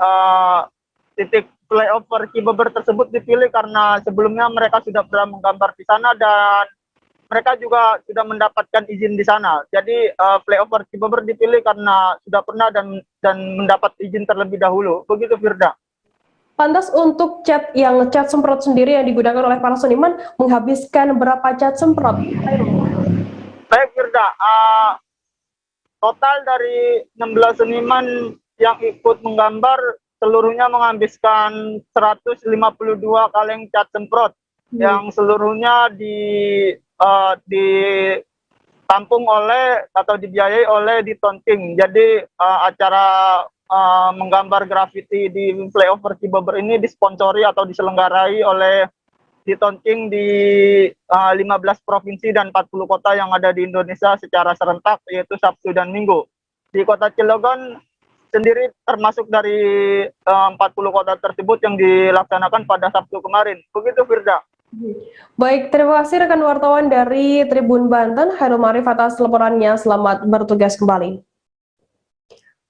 titik flyover Cibeber tersebut dipilih karena sebelumnya mereka sudah pernah menggambar di sana dan mereka juga sudah mendapatkan izin di sana. Jadi flyover Cibeber dipilih karena sudah pernah dan mendapat izin terlebih dahulu. Begitu, Firda. Lantas untuk cat semprot sendiri yang digunakan oleh para seniman menghabiskan berapa cat semprot? Baik, Firda. Total dari 16 seniman yang ikut menggambar seluruhnya menghabiskan 152 kaleng cat semprot yang seluruhnya ditampung oleh atau dibiayai oleh Ditonting. Jadi acara menggambar grafiti di flyover Cibeber ini disponsori atau diselenggarai oleh Ditonting di 15 provinsi dan 40 kota yang ada di Indonesia secara serentak, yaitu Sabtu dan Minggu. Di kota Cilegon sendiri termasuk dari 40 kota tersebut yang dilaksanakan pada Sabtu kemarin. Begitu, Firda. Baik, terima kasih rekan wartawan dari Tribun Banten, Hairul Ma'arif atas laporannya. Selamat bertugas kembali.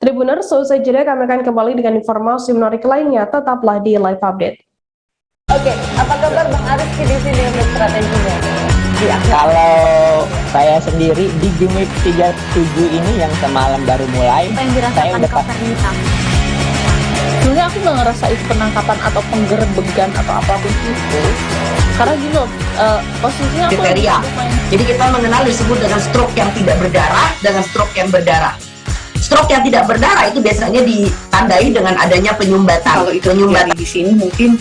Tribuners, selesai jeda kami akan kembali dengan informasi menarik lainnya. Tetaplah di Live Update. Oke, apa kabar Bang Arif di sini untuk strateginya? Kalau saya sendiri di game week 37 ini yang semalam baru mulai, saya udah sebenarnya aku nggak ngerasain penangkapan atau penggerebekan atau apapun itu, karena gini loh, posisinya aku kriteria. Jadi kita mengenal disebut dengan stroke yang tidak berdarah dengan stroke yang berdarah. Stroke yang tidak berdarah itu biasanya ditandai dengan adanya penyumbatan. Kalau itu terjadi di sini mungkin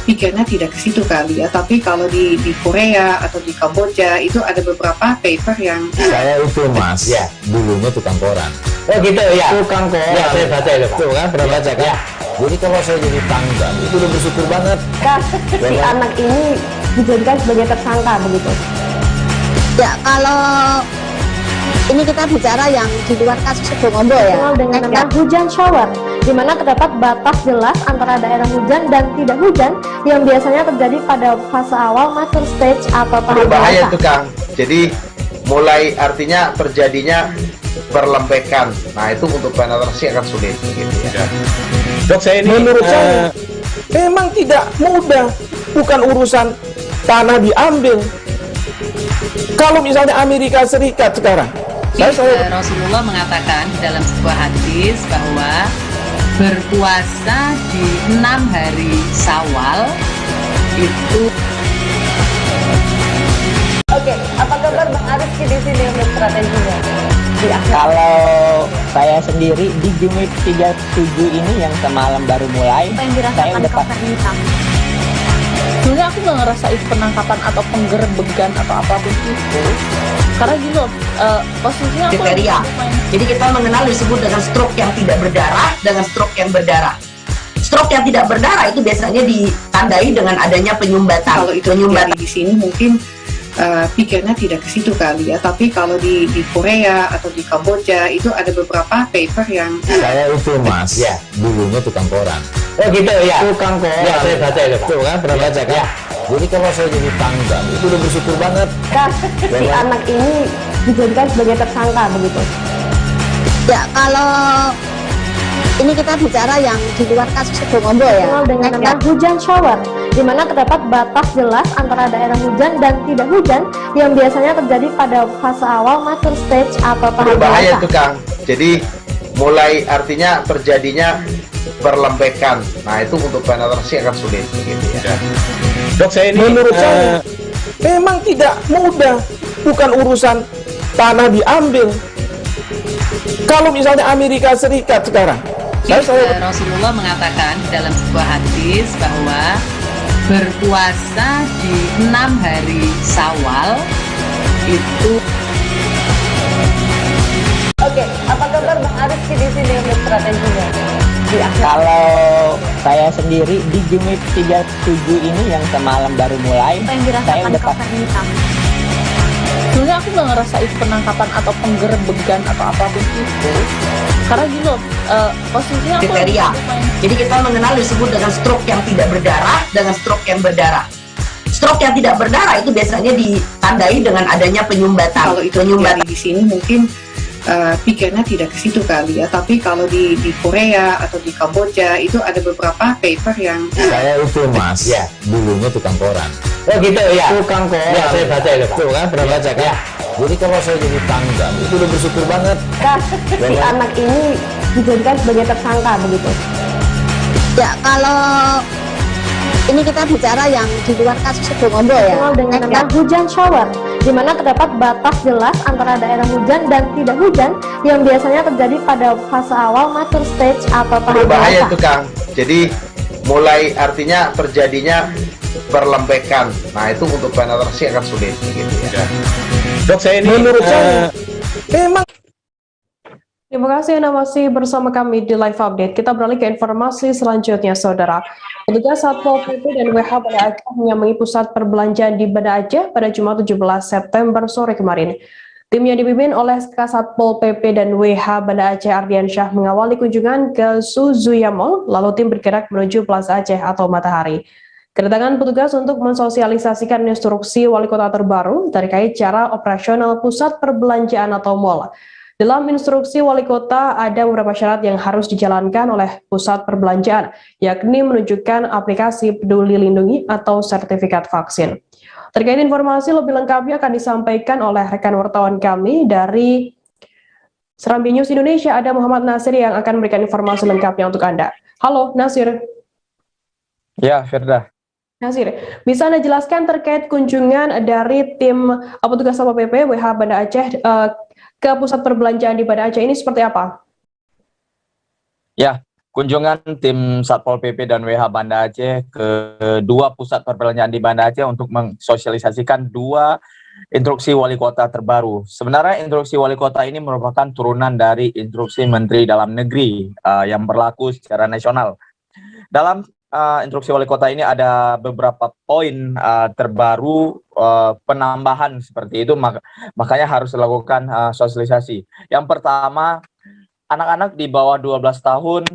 pikirnya tidak ke situ kali ya, tapi kalau di Korea atau di Kamboja itu ada beberapa paper yang saya itu mas, ya dulunya tukang koran. Oh gitu ya, tukang koran. Ya saya baca itu pak. Tuh kan pernah baca kan? Jadi kalau saya jadi tanggal itu udah bersyukur banget. Si anak ini dijadikan sebagai tersangka begitu. Ya, kalau ini kita bicara yang di luar kasus Sebongombo ya. Dengan nama hujan shower, di mana terdapat batas jelas antara daerah hujan dan tidak hujan yang biasanya terjadi pada fase awal mature stage atau tahap berbahaya itu Kang. Jadi mulai artinya terjadinya perlembekan. Nah itu untuk penetrasi akan sulit gitu ya. Dok, saya ini menurut saya memang tidak mudah, bukan urusan tanah diambil. Kalau misalnya Amerika Serikat sekarang, Rasulullah mengatakan dalam sebuah hadis bahwa berpuasa di 6 hari Syawal itu. Oke, apa kabar Bang Ariski di sini untuk strateginya? Kalau saya sendiri di game week 37 ini yang semalam baru mulai, saya udah sebenarnya aku nggak ngerasain penangkapan atau penggerebekan atau apapun itu, karena gini loh, posisinya aku kriteria. Jadi kita mengenal disebut dengan stroke yang tidak berdarah dengan stroke yang berdarah. Stroke yang tidak berdarah itu biasanya ditandai dengan adanya penyumbatan. Kalau itu terjadi di sini mungkin pikirnya tidak ke situ kali ya, tapi kalau di Korea atau di Kamboja itu ada beberapa paper yang saya itu mas, ya dulunya tukang koran. Oh gitu ya, tukang koran. Ya saya baca itu pak. Tuh kan pernah baca kan? Ya. Jadi kalau saya jadi tanggal itu udah bersyukur banget. Si anak ini dijadikan sebagai tersangka begitu. Ya, kalau ini kita bicara yang di luar kasus Sebongombo ya. Dengan nama hujan shower, di mana terdapat batas jelas antara daerah hujan dan tidak hujan yang biasanya terjadi pada fase awal mature stage atau tahap berbahaya itu Kang. Jadi mulai artinya terjadinya perlembekan. Nah itu untuk penetrasi akan sulit gitu ya. Dok, saya ini menurut saya memang tidak mudah, bukan urusan tanah diambil. Kalau misalnya Amerika Serikat sekarang, Rasulullah mengatakan dalam sebuah hadis bahwa berpuasa di 6 hari Syawal itu. Oke, apa kabar Bang Ariski di sini untuk strateginya? Kalau saya sendiri di game week 37 ini yang semalam baru mulai, saya udah sebenarnya aku nggak ngerasain penangkapan atau penggerebekan atau apapun itu, karena gini loh, posisinya aku kriteria. Jadi kita mengenal disebut dengan stroke yang tidak berdarah dengan stroke yang berdarah. Stroke yang tidak berdarah itu biasanya ditandai dengan adanya penyumbatan. Kalau itu terjadi di sini mungkin pikirnya tidak ke situ kali ya, tapi kalau di Korea atau di Kamboja itu ada beberapa paper yang saya itu mas, ya dulunya tukang koran. Oh gitu ya, tukang koran. Ya saya baca itu pak. Tuh kan pernah baca kan? Ya. Jadi kalau saya jadi tanggal itu udah bersyukur banget. Si anak ini dijadikan sebagai tersangka begitu. Ya, kalau ini kita bicara yang di luar kasus Sebongombo ya. Dengan nama hujan shower, di mana terdapat batas jelas antara daerah hujan dan tidak hujan yang biasanya terjadi pada fase awal mature stage atau tahap berbahaya itu Kang. Jadi mulai artinya terjadinya perlembekan. Nah itu untuk penetrasi akan sulit gitu ya. Dok, saya ini menurut saya memang. Terima kasih Anda masih bersama kami di Live Update. Kita beralih ke informasi selanjutnya, Saudara. Petugas Satpol PP dan WH Banda Aceh menyambangi pusat perbelanjaan di Banda Aceh pada Jumat 17 September sore kemarin. Tim yang dipimpin oleh Satpol PP dan WH Banda Aceh Ardiansyah mengawali kunjungan ke Suzuya Mall, lalu tim bergerak menuju Plaza Aceh atau Matahari. Kedatangan petugas untuk mensosialisasikan instruksi wali kota terbaru terkait cara operasional pusat perbelanjaan atau mall. Dalam instruksi wali kota ada beberapa syarat yang harus dijalankan oleh pusat perbelanjaan, yakni menunjukkan aplikasi Peduli Lindungi atau sertifikat vaksin. Terkait informasi lebih lengkapnya akan disampaikan oleh rekan wartawan kami dari Serambi News Indonesia, ada Muhammad Nasir yang akan memberikan informasi lengkapnya untuk Anda. Halo Nasir. Ya, Firda. Nasir, bisa Anda jelaskan terkait kunjungan dari tim petugas Satpol PP WH Banda Aceh ke pusat perbelanjaan di Banda Aceh ini seperti apa? Ya, kunjungan tim Satpol PP dan WH Banda Aceh ke dua pusat perbelanjaan di Banda Aceh untuk mensosialisasikan dua instruksi wali kota terbaru. Sebenarnya instruksi wali kota ini merupakan turunan dari instruksi Menteri Dalam Negeri yang berlaku secara nasional. Dalam instruksi wali kota ini ada beberapa poin terbaru penambahan seperti itu, makanya harus dilakukan sosialisasi. Yang pertama, anak-anak di bawah 12 tahun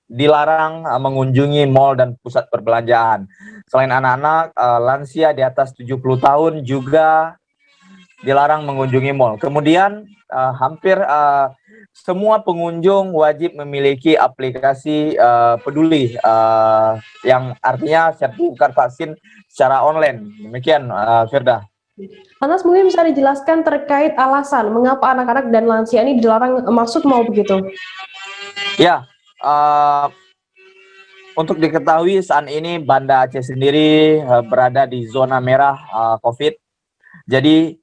dilarang mengunjungi mal dan pusat perbelanjaan. Selain anak-anak, lansia di atas 70 tahun juga dilarang mengunjungi mal. Kemudian hampir semua pengunjung wajib memiliki aplikasi peduli yang artinya sertifikat vaksin secara online. Demikian, Firda. Lantas mungkin bisa dijelaskan terkait alasan mengapa anak-anak dan lansia ini dilarang masuk mal begitu? Ya, untuk diketahui saat ini Banda Aceh sendiri berada di zona merah COVID. Jadi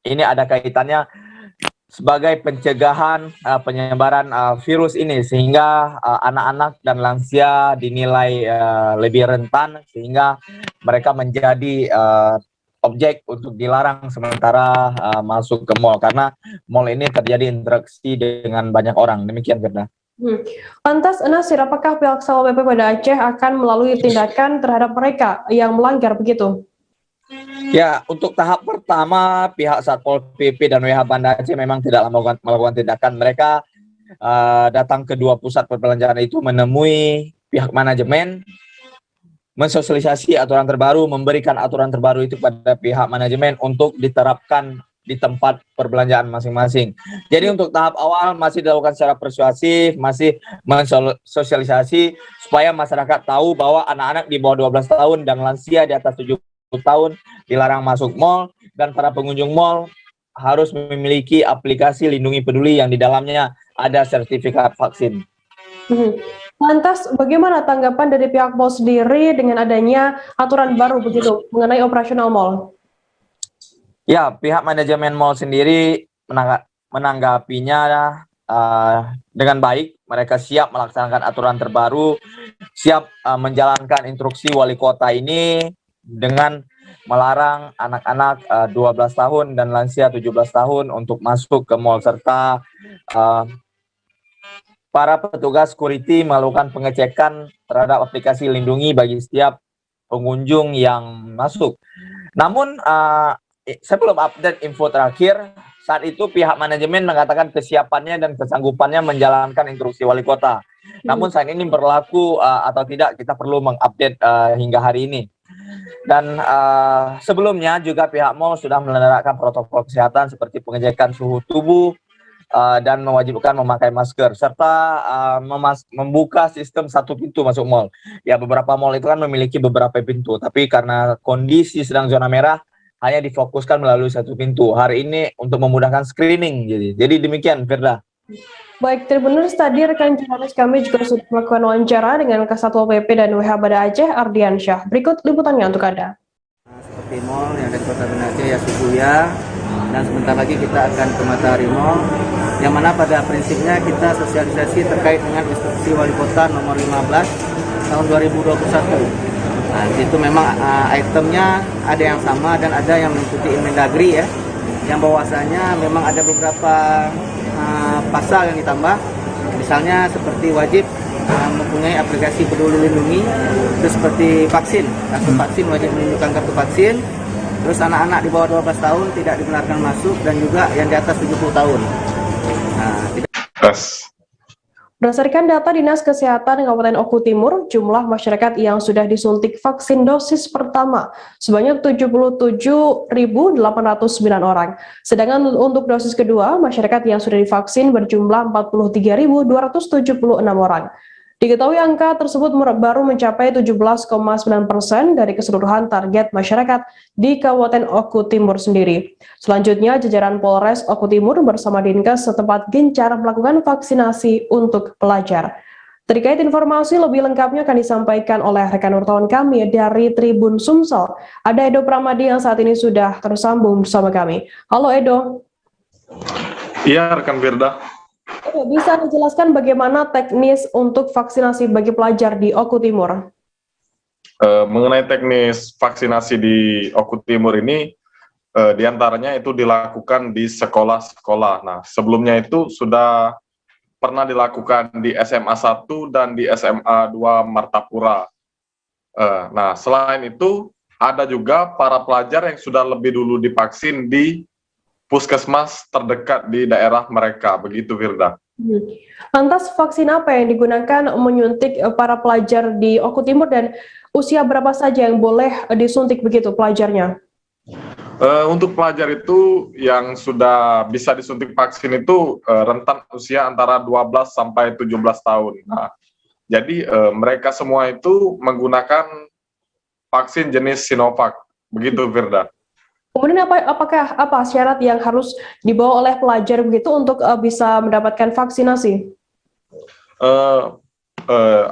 ini ada kaitannya sebagai pencegahan penyebaran virus ini, sehingga anak-anak dan lansia dinilai lebih rentan, sehingga mereka menjadi objek untuk dilarang sementara masuk ke mal, karena mal ini terjadi interaksi dengan banyak orang. Demikian, Firda. Lantas, Nasir, apakah pihak Satpol PP Banda Aceh akan melalui tindakan terhadap mereka yang melanggar begitu? Ya, untuk tahap pertama pihak Satpol PP dan WH Banda Aceh memang tidak melakukan tindakan. Mereka datang ke dua pusat perbelanjaan itu menemui pihak manajemen, mensosialisasi aturan terbaru, memberikan aturan terbaru itu pada pihak manajemen untuk diterapkan di tempat perbelanjaan masing-masing. Jadi untuk tahap awal masih dilakukan secara persuasif, masih mensosialisasi supaya masyarakat tahu bahwa anak-anak di bawah 12 tahun dan lansia di atas 70 tahun dilarang masuk mal, dan para pengunjung mal harus memiliki aplikasi Lindungi Peduli yang di dalamnya ada sertifikat vaksin. Lantas bagaimana tanggapan dari pihak mal sendiri dengan adanya aturan baru begitu mengenai operasional mal? Ya, pihak manajemen mal sendiri menanggapinya dengan baik. Mereka siap melaksanakan aturan terbaru, siap menjalankan instruksi wali kota ini dengan melarang anak-anak 12 tahun dan lansia 17 tahun untuk masuk ke mal, serta para petugas security melakukan pengecekan terhadap aplikasi Lindungi bagi setiap pengunjung yang masuk. Namun saya belum update info terakhir. Saat itu pihak manajemen mengatakan kesiapannya dan kesanggupannya menjalankan instruksi wali kota. Namun saat ini berlaku atau tidak, kita perlu mengupdate hingga hari ini. Dan sebelumnya juga pihak mal sudah menerapkan protokol kesehatan seperti pengecekan suhu tubuh dan mewajibkan memakai masker, serta membuka sistem satu pintu masuk mal. Ya, beberapa mal itu kan memiliki beberapa pintu, tapi karena kondisi sedang zona merah, hanya difokuskan melalui satu pintu. Hari ini untuk memudahkan screening. Jadi demikian, Firda. Baik, Tribuners, tadi rekan jurnalis kami juga sudah melakukan wawancara dengan Kasatpol PP dan WH Banda Aceh, Ardiansyah. Berikut liputannya untuk Anda. Seperti mal yang ada di Kota Banda Aceh, ya Subuya, dan sebentar lagi kita akan ke Matahari Mall, yang mana pada prinsipnya kita sosialisasi terkait dengan instruksi wali kota nomor 15 tahun 2021. Nah, itu memang itemnya ada yang sama dan ada yang mengikuti Inmendagri, ya, yang bahwasanya memang ada beberapa pasal yang ditambah, misalnya seperti wajib mempunyai aplikasi Peduli Lindungi, terus seperti vaksin, kartu vaksin wajib menunjukkan kartu vaksin, terus anak-anak di bawah 12 tahun tidak dibenarkan masuk, dan juga yang di atas 70 tahun. Berdasarkan data Dinas Kesehatan Kabupaten Oku Timur, jumlah masyarakat yang sudah disuntik vaksin dosis pertama sebanyak 77.809 orang. Sedangkan untuk dosis kedua, masyarakat yang sudah divaksin berjumlah 43.276 orang. Diketahui angka tersebut baru mencapai 17,9% dari keseluruhan target masyarakat di Kabupaten Oku Timur sendiri. Selanjutnya, jajaran Polres Oku Timur bersama Dinkes setempat gencar melakukan vaksinasi untuk pelajar. Terkait informasi lebih lengkapnya akan disampaikan oleh rekan wartawan kami dari Tribun Sumsel. Ada Edo Pramadi yang saat ini sudah tersambung bersama kami. Halo Edo. Iya, rekan Firda. Bisa dijelaskan bagaimana teknis untuk vaksinasi bagi pelajar di Oku Timur? Mengenai teknis vaksinasi di Oku Timur ini, diantaranya itu dilakukan di sekolah-sekolah. Nah, sebelumnya itu sudah pernah dilakukan di SMA 1 dan di SMA 2 Martapura. Nah, selain itu, ada juga para pelajar yang sudah lebih dulu divaksin di puskesmas terdekat di daerah mereka, begitu Firda. Lantas vaksin apa yang digunakan menyuntik para pelajar di Oku Timur dan usia berapa saja yang boleh disuntik begitu pelajarnya? Untuk pelajar itu yang sudah bisa disuntik vaksin itu rentan usia antara 12 sampai 17 tahun. Nah, jadi mereka semua itu menggunakan vaksin jenis Sinovac, begitu Firda. Kemudian apakah syarat yang harus dibawa oleh pelajar begitu untuk bisa mendapatkan vaksinasi?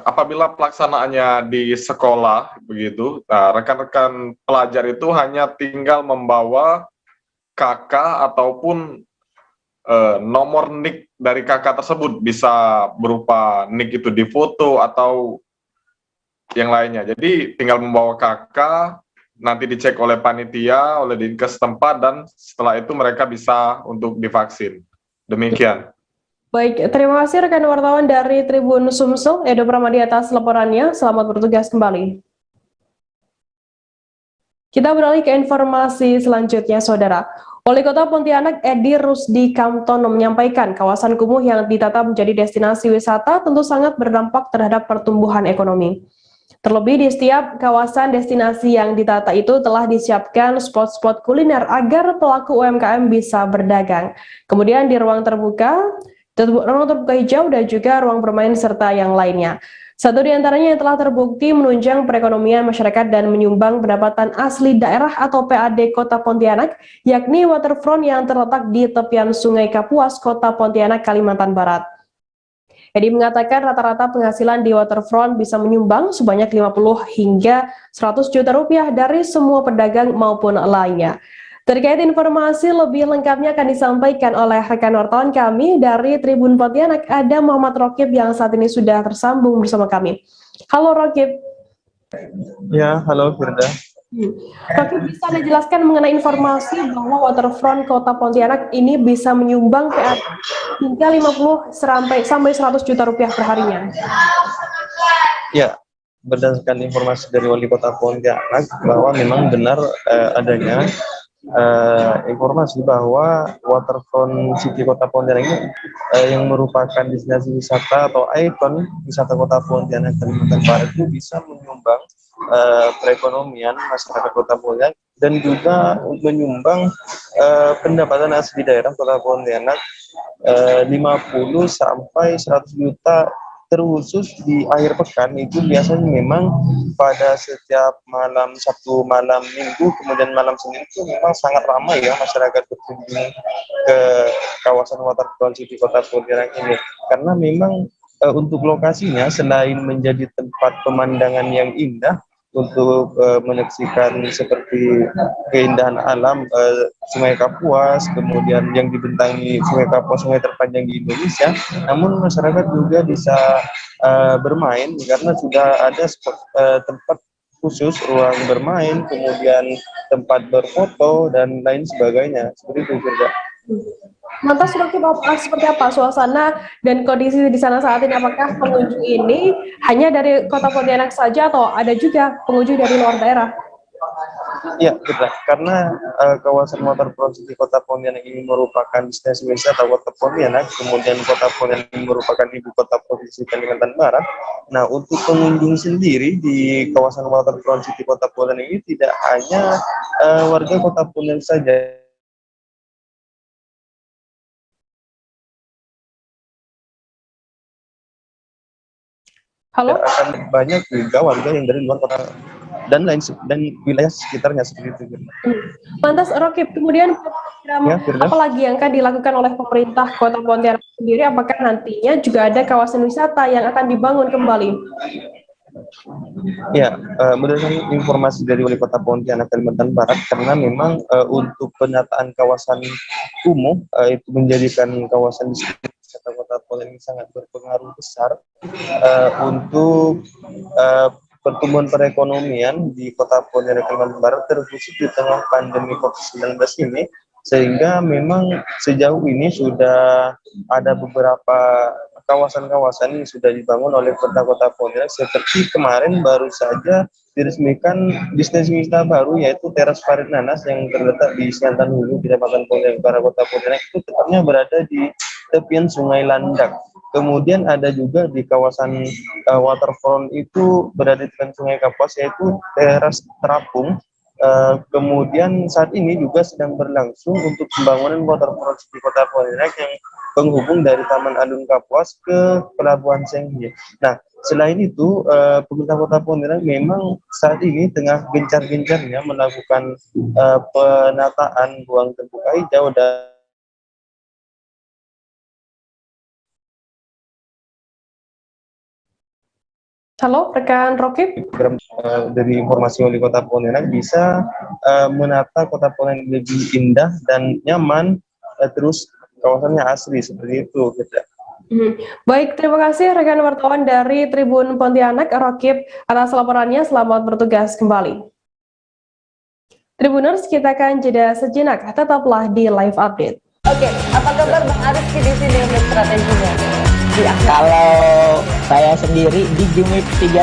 Apabila pelaksanaannya di sekolah begitu, nah, rekan-rekan pelajar itu hanya tinggal membawa KK ataupun nomor NIK dari KK tersebut, bisa berupa NIK itu difoto atau yang lainnya. Jadi tinggal membawa KK, nanti dicek oleh panitia, oleh Dinkes setempat, dan setelah itu mereka bisa untuk divaksin. Demikian. Baik, terima kasih rekan wartawan dari Tribun Sumsel, Edo Pramadi atas laporannya. Selamat bertugas kembali. Kita beralih ke informasi selanjutnya, Saudara. Wali Kota Pontianak Edi Rusdi Kamtono menyampaikan kawasan kumuh yang ditata menjadi destinasi wisata tentu sangat berdampak terhadap pertumbuhan ekonomi. Terlebih di setiap kawasan destinasi yang ditata itu telah disiapkan spot-spot kuliner agar pelaku UMKM bisa berdagang. Kemudian di ruang terbuka hijau dan juga ruang bermain serta yang lainnya. Satu di antaranya yang telah terbukti menunjang perekonomian masyarakat dan menyumbang pendapatan asli daerah atau PAD Kota Pontianak, yakni waterfront yang terletak di tepian Sungai Kapuas, Kota Pontianak, Kalimantan Barat. Edi mengatakan rata-rata penghasilan di waterfront bisa menyumbang sebanyak 50 hingga 100 juta rupiah dari semua pedagang maupun lainnya. Terkait informasi lebih lengkapnya akan disampaikan oleh rekan wartawan kami dari Tribun Pontianak, ada Muhammad Rokib yang saat ini sudah tersambung bersama kami. Halo Rokib. Ya, halo Firda. Rokib, bisa dijelaskan mengenai informasi bahwa waterfront Kota Pontianak ini bisa menyumbang PAD hingga 50 sampai 100 juta rupiah per harinya? Ya, berdasarkan informasi dari Wali Kota Pontianak bahwa memang benar adanya informasi bahwa waterfront City Kota Pontianak ini yang merupakan destinasi wisata atau ikon wisata Kota Pontianak Kalimantan Barat itu bisa menyumbang perekonomian masyarakat Kota Pontianak dan juga menyumbang pendapatan asli daerah Kota Pontianak 50 sampai 100 juta, terkhusus di akhir pekan itu biasanya memang pada setiap malam Sabtu, malam Minggu, kemudian malam Senin itu memang sangat ramai ya masyarakat berkunjung ke kawasan waterfront City Kota Pontianak ini, karena memang untuk lokasinya selain menjadi tempat pemandangan yang indah untuk menyaksikan seperti keindahan alam Sungai Kapuas, kemudian yang dibentangi Sungai Kapuas, sungai terpanjang di Indonesia, namun masyarakat juga bisa bermain karena sudah ada tempat khusus, ruang bermain, kemudian tempat berfoto dan lain sebagainya. Seperti itu juga. Lantas seperti apa suasana dan kondisi di sana saat ini? Apakah pengunjung ini hanya dari Kota Pontianak saja atau ada juga pengunjung dari luar daerah? Ya, betul. Karena kawasan waterfront City Kota Pontianak ini merupakan destinasi wisata Kota Pontianak, kemudian Kota Pontianak ini merupakan ibu kota provinsi Kalimantan Barat. Nah, untuk pengunjung sendiri di kawasan waterfront City Kota Pontianak ini tidak hanya warga Kota Pontianak saja. Halo? Akan banyak juga warga yang dari luar kota dan wilayah sekitarnya seperti itu. Lantas Rokib, kemudian program apa lagi yang akan dilakukan oleh pemerintah Kota Pontianak sendiri? Apakah nantinya juga ada kawasan wisata yang akan dibangun kembali? Ya, berdasarkan informasi dari Wali Kota Pontianak Kalimantan Barat, karena memang untuk penataan kawasan umum itu menjadikan kawasan wisata Kota Pontianak sangat berpengaruh besar untuk pertumbuhan perekonomian di Kota Pontianak Kalimantan Barat, terkhusus di tengah pandemi COVID-19 ini, sehingga memang sejauh ini sudah ada beberapa kawasan-kawasan yang sudah dibangun oleh Kota Pontianak, seperti kemarin baru saja diresmikan bisnis wisata baru, yaitu Teras Farid Nanas yang terletak di Siantan Hulu, Kecamatan Pontianak Utara, Kota Pontianak. Itu tepatnya berada di tepian Sungai Landak. Kemudian ada juga di kawasan waterfront itu berada di tepian Sungai Kapuas, yaitu Teras Terapung. Kemudian saat ini juga sedang berlangsung untuk pembangunan waterfront di Kota Pontianak yang penghubung dari Taman Alun Kapuas ke Pelabuhan Senggigi. Nah, selain itu, pemerintah Kota Pontianak memang saat ini tengah gencar-gencarnya melakukan penataan ruang terbuka hijau dan Halo, rekan Rokib. Dari informasi Wali Kota Pontianak bisa menata Kota Pontianak lebih indah dan nyaman, terus kawasannya asri seperti itu. Baik, terima kasih rekan wartawan dari Tribun Pontianak, Rokib, atas laporannya. Selamat bertugas kembali. Tribuners, kita akan jeda sejenak, tetaplah di live update. Oke, apa kabar Bang Arif di sini untuk strateginya? Kalau saya sendiri di Jumip 37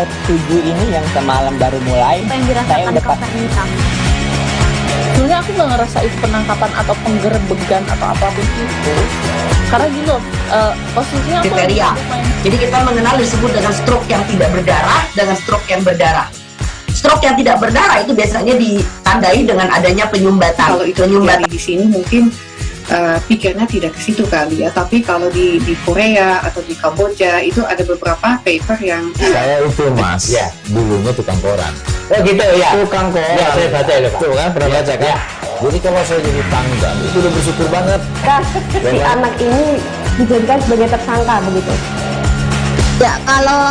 ini yang semalam baru mulai, saya udah sebenarnya aku nggak ngerasa itu penangkapan atau penggerbegan atau apapun itu, karena gini loh, posisinya aku kriteria. Jadi kita mengenal disebut dengan stroke yang tidak berdarah dengan stroke yang berdarah. Stroke yang tidak berdarah itu biasanya ditandai dengan adanya penyumbatan. Kalau itu penyumbatan di sini mungkin pikirnya tidak ke situ kali ya, tapi kalau di Korea atau di Kamboja itu ada beberapa paper yang saya itu mas ya dulunya tukang koran. Oh gitu ya, tukang koran ya, saya baca ya Pak, kan pernah baca kan ya. Jadi kalau saya jadi tanggal itu udah bersyukur banget si anak ini dijadikan sebagai tersangka begitu ya. Kalau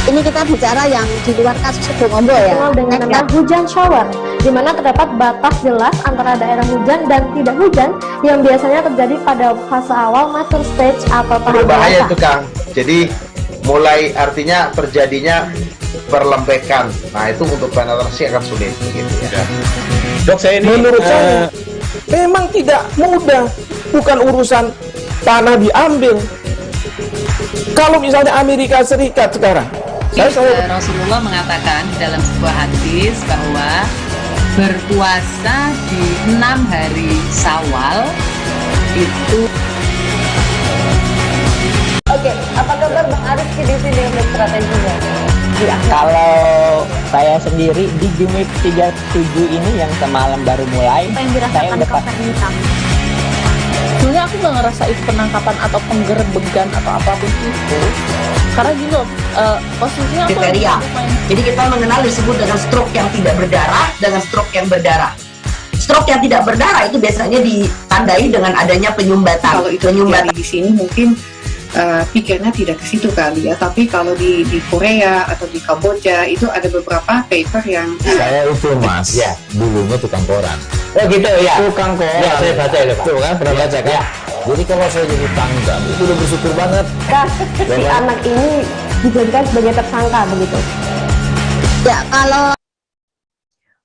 ini kita bicara yang di luar kasus Sebongombo ya, dengan nama hujan shower, di mana terdapat batas jelas antara daerah hujan dan tidak hujan yang biasanya terjadi pada fase awal mature stage atau tahap berbahaya itu Kang. Jadi mulai artinya terjadinya perlembekan. Nah itu untuk penetrasi akan sulit gitu ya. Dok, saya ini menurut saya memang tidak mudah, bukan urusan tanah diambil. Kalau misalnya Amerika Serikat sekarang, Rasulullah mengatakan dalam sebuah hadis bahwa berpuasa di 6 hari Syawal itu. Oke, apa kabar Bang Arif di sini untuk strateginya? Kalau saya sendiri di Jumip 37 ini yang semalam baru mulai, saya udah sebenarnya aku nggak ngerasa itu penangkapan atau penggerbegan atau apapun itu, karena gini loh, posisinya kriteria. Jadi kita mengenal disebut dengan stroke yang tidak berdarah dengan stroke yang berdarah. Stroke yang tidak berdarah itu biasanya ditandai dengan adanya penyumbatan. Kalau itu penyumbatan di sini mungkin pikirnya tidak ke situ kali ya, tapi kalau di Korea atau di Kamboja itu ada beberapa paper yang saya itu mas ya dulunya tukang koran. Oh gitu ya, tukang koran ya, saya baca ya Pak, kan pernah baca kan ya. Jadi kalau saya jadi tanggal itu udah bersyukur banget si anak ini dijadikan sebagai tersangka begitu ya. Kalau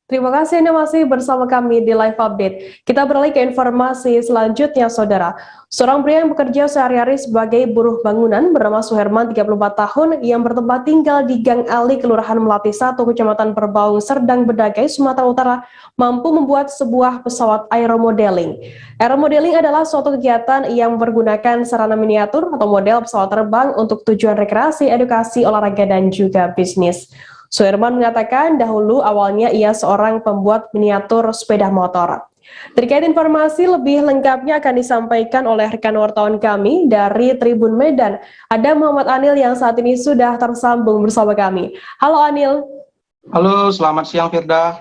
Terima kasih Anda masih bersama kami di Live Update. Kita beralih ke informasi selanjutnya, Saudara. Seorang pria yang bekerja sehari-hari sebagai buruh bangunan bernama Suherman, 34 tahun, yang bertempat tinggal di Gang Ali, Kelurahan Melati 1, Kecamatan Perbaung, Serdang Bedagai, Sumatera Utara, mampu membuat sebuah pesawat aeromodeling. Aeromodeling adalah suatu kegiatan yang menggunakan sarana miniatur atau model pesawat terbang untuk tujuan rekreasi, edukasi, olahraga, dan juga bisnis. Suherman mengatakan dahulu awalnya ia seorang pembuat miniatur sepeda motor. Terkait informasi lebih lengkapnya akan disampaikan oleh rekan wartawan kami dari Tribun Medan. Ada Muhammad Anil yang saat ini sudah tersambung bersama kami. Halo Anil. Halo, selamat siang Firda.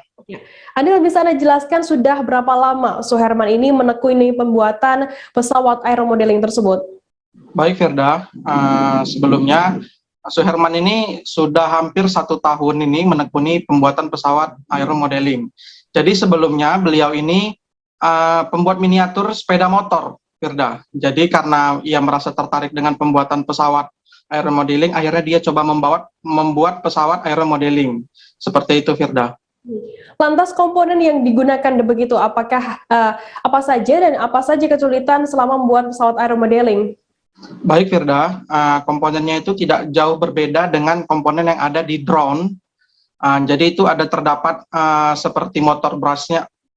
Anil, bisa Anda jelaskan sudah berapa lama Suherman ini menekuni pembuatan pesawat aeromodeling tersebut? Baik Firda, sebelumnya Suherman ini sudah hampir 1 tahun ini menekuni pembuatan pesawat aeromodeling. Jadi sebelumnya beliau ini pembuat miniatur sepeda motor, Firda. Jadi karena ia merasa tertarik dengan pembuatan pesawat aeromodeling, akhirnya dia coba membuat pesawat aeromodeling. Seperti itu, Firda. Lantas komponen yang digunakan begitu, apakah apa saja dan apa saja kesulitan selama membuat pesawat aeromodeling? Baik Firda, komponennya itu tidak jauh berbeda dengan komponen yang ada di drone. Jadi itu ada terdapat seperti motor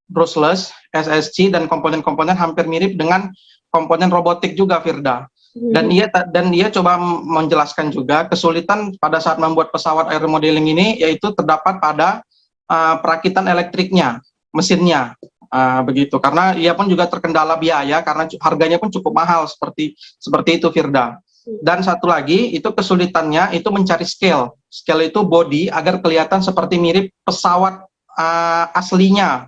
brushless, SSC, dan komponen-komponen hampir mirip dengan komponen robotik juga Firda. Dan dia coba menjelaskan juga kesulitan pada saat membuat pesawat aeromodeling ini yaitu terdapat pada perakitan elektriknya, mesinnya. Begitu, karena ia pun juga terkendala biaya karena harganya pun cukup mahal seperti itu Firda. Dan satu lagi itu kesulitannya itu mencari scale itu body agar kelihatan seperti mirip pesawat aslinya.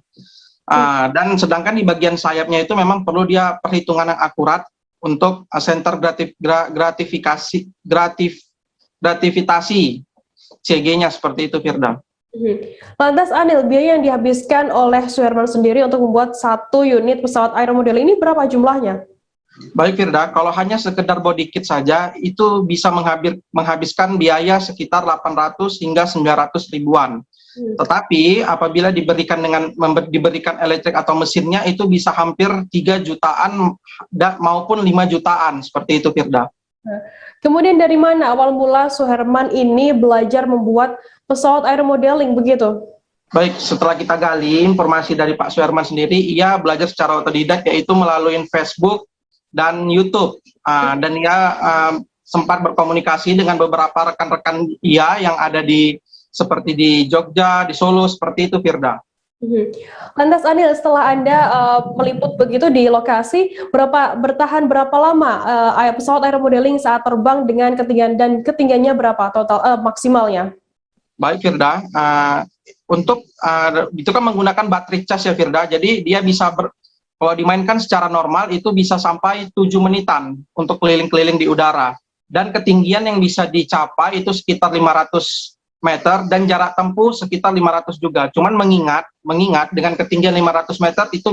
Dan sedangkan di bagian sayapnya itu memang perlu dia perhitungan yang akurat untuk center grativitasi CG-nya seperti itu Firda. Lantas Anil, biaya yang dihabiskan oleh Suherman sendiri untuk membuat 1 unit pesawat aeromodeling ini berapa jumlahnya? Baik Firda, kalau hanya sekedar body kit saja itu bisa menghabiskan biaya sekitar 800 hingga 900 ribuan. Tetapi apabila diberikan elektrik atau mesinnya itu bisa hampir 3 jutaan maupun 5 jutaan seperti itu Firda. Kemudian dari mana awal mula Suherman ini belajar membuat pesawat aeromodeling begitu? Baik, setelah kita gali informasi dari Pak Suherman sendiri, ia belajar secara otodidak yaitu melalui Facebook dan YouTube. Dan ia sempat berkomunikasi dengan beberapa rekan-rekan ia yang ada seperti di Jogja, di Solo, seperti itu Firda. Lantas Anil, setelah Anda meliput begitu di lokasi, bertahan berapa lama pesawat aeromodeling saat terbang dengan ketinggiannya berapa total maksimalnya? Baik Firda, itu kan menggunakan baterai cas ya Firda, jadi dia bisa kalau dimainkan secara normal itu bisa sampai 7 menitan untuk keliling-keliling di udara, dan ketinggian yang bisa dicapai itu sekitar 500 meter dan jarak tempuh sekitar 500 juga. Cuman mengingat dengan ketinggian 500 meter itu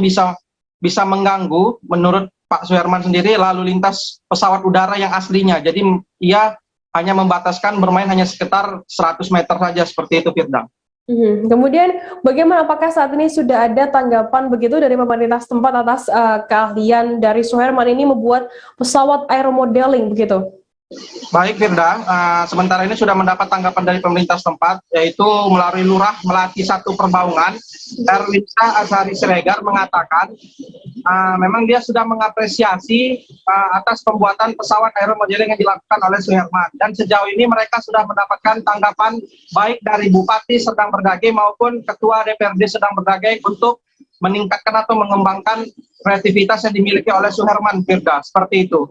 bisa mengganggu menurut Pak Suherman sendiri lalu lintas pesawat udara yang aslinya. Jadi ia hanya membataskan bermain hanya sekitar 100 meter saja seperti itu Firda. Kemudian bagaimana, apakah saat ini sudah ada tanggapan begitu dari pemerintah setempat atas keahlian dari Suherman ini membuat pesawat aeromodeling begitu? Baik Firda, sementara ini sudah mendapat tanggapan dari pemerintah setempat, yaitu melalui Lurah Melati 1 Perbaungan, Erwinsa Azhari Siregar mengatakan memang dia sudah mengapresiasi atas pembuatan pesawat aeromodeling yang dilakukan oleh Suherman, dan sejauh ini mereka sudah mendapatkan tanggapan baik dari Bupati Serdang Berdage maupun Ketua DPRD Serdang Berdage untuk meningkatkan atau mengembangkan kreativitas yang dimiliki oleh Suherman Firda, seperti itu.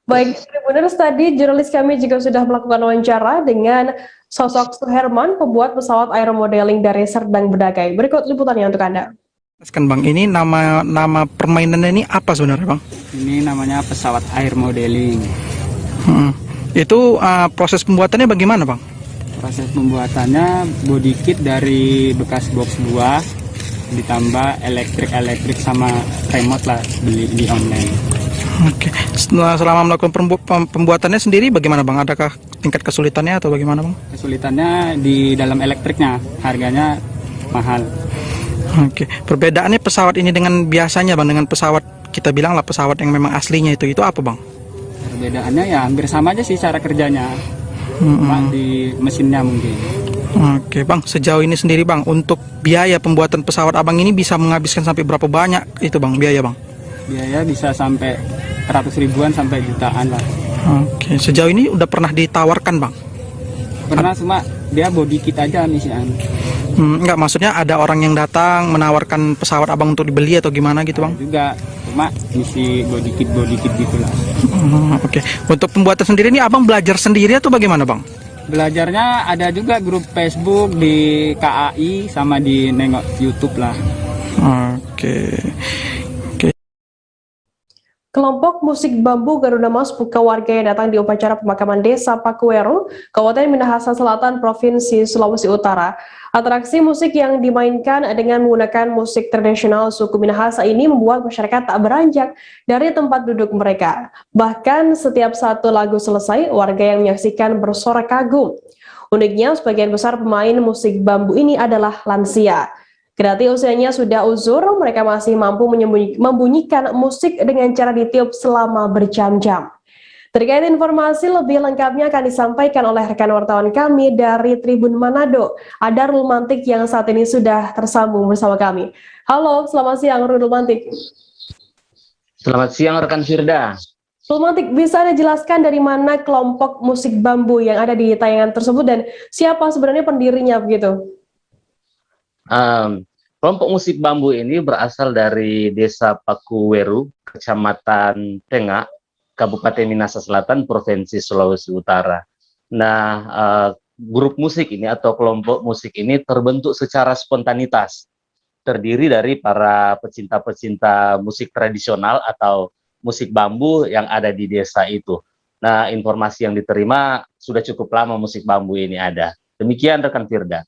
Baik, Tribuners, tadi jurnalis kami juga sudah melakukan wawancara dengan sosok Suherman, pembuat pesawat aeromodeling dari Serdang Berdage. Berikut liputannya untuk Anda. Kan Bang, ini nama permainannya ini apa sebenarnya Bang? Ini namanya pesawat aeromodeling. Itu proses pembuatannya bagaimana Bang? Proses pembuatannya body kit dari bekas box buah, ditambah elektrik sama remote lah, beli di online. Oke. Selama melakukan pembuatannya sendiri bagaimana Bang? Adakah tingkat kesulitannya atau bagaimana Bang? Kesulitannya di dalam elektriknya, harganya mahal. Oke. Perbedaannya pesawat ini dengan biasanya Bang, dengan pesawat kita bilang lah pesawat yang memang aslinya itu apa Bang? Perbedaannya ya hampir sama aja sih cara kerjanya, cuma di mesinnya mungkin. Oke Bang, sejauh ini sendiri Bang, untuk biaya pembuatan pesawat Abang ini bisa menghabiskan sampai berapa banyak itu Bang, biaya Bang? Biaya bisa sampai 100 ribuan sampai jutaan lah. Oke, sejauh ini udah pernah ditawarkan Bang? Pernah, cuma dia body kit aja misian. Enggak, maksudnya ada orang yang datang menawarkan pesawat abang untuk dibeli atau gimana gitu bang? Juga, cuma isi body kit gitu lah. Oke. Untuk pembuatan sendiri ini abang belajar sendiri atau bagaimana bang? Belajarnya ada juga grup Facebook di KAI sama di nengok YouTube lah. Oke. Kelompok musik bambu Garuda Mas buka warga yang datang di upacara pemakaman Desa Pakuweru, Kabupaten Minahasa Selatan, Provinsi Sulawesi Utara. Atraksi musik yang dimainkan dengan menggunakan musik tradisional suku Minahasa ini membuat masyarakat tak beranjak dari tempat duduk mereka. Bahkan setiap satu lagu selesai, warga yang menyaksikan bersorak kagum. Uniknya, sebagian besar pemain musik bambu ini adalah lansia. Kendati usianya sudah uzur, mereka masih mampu membunyikan musik dengan cara ditiup selama berjam-jam. Terkait informasi lebih lengkapnya akan disampaikan oleh rekan wartawan kami dari Tribun Manado, ada Rul Mantik yang saat ini sudah tersambung bersama kami. Halo, selamat siang Rul Mantik. Selamat siang rekan Firda. Rul Mantik, bisa Anda jelaskan dari mana kelompok musik bambu yang ada di tayangan tersebut dan siapa sebenarnya pendirinya begitu? Kelompok musik bambu ini berasal dari Desa Pakuweru, Kecamatan Tengah, Kabupaten Minahasa Selatan, Provinsi Sulawesi Utara. Nah, grup musik ini atau kelompok musik ini terbentuk secara spontanitas, terdiri dari para pecinta-pecinta musik tradisional atau musik bambu yang ada di desa itu. Nah, informasi yang diterima sudah cukup lama musik bambu ini ada. Demikian rekan Firda.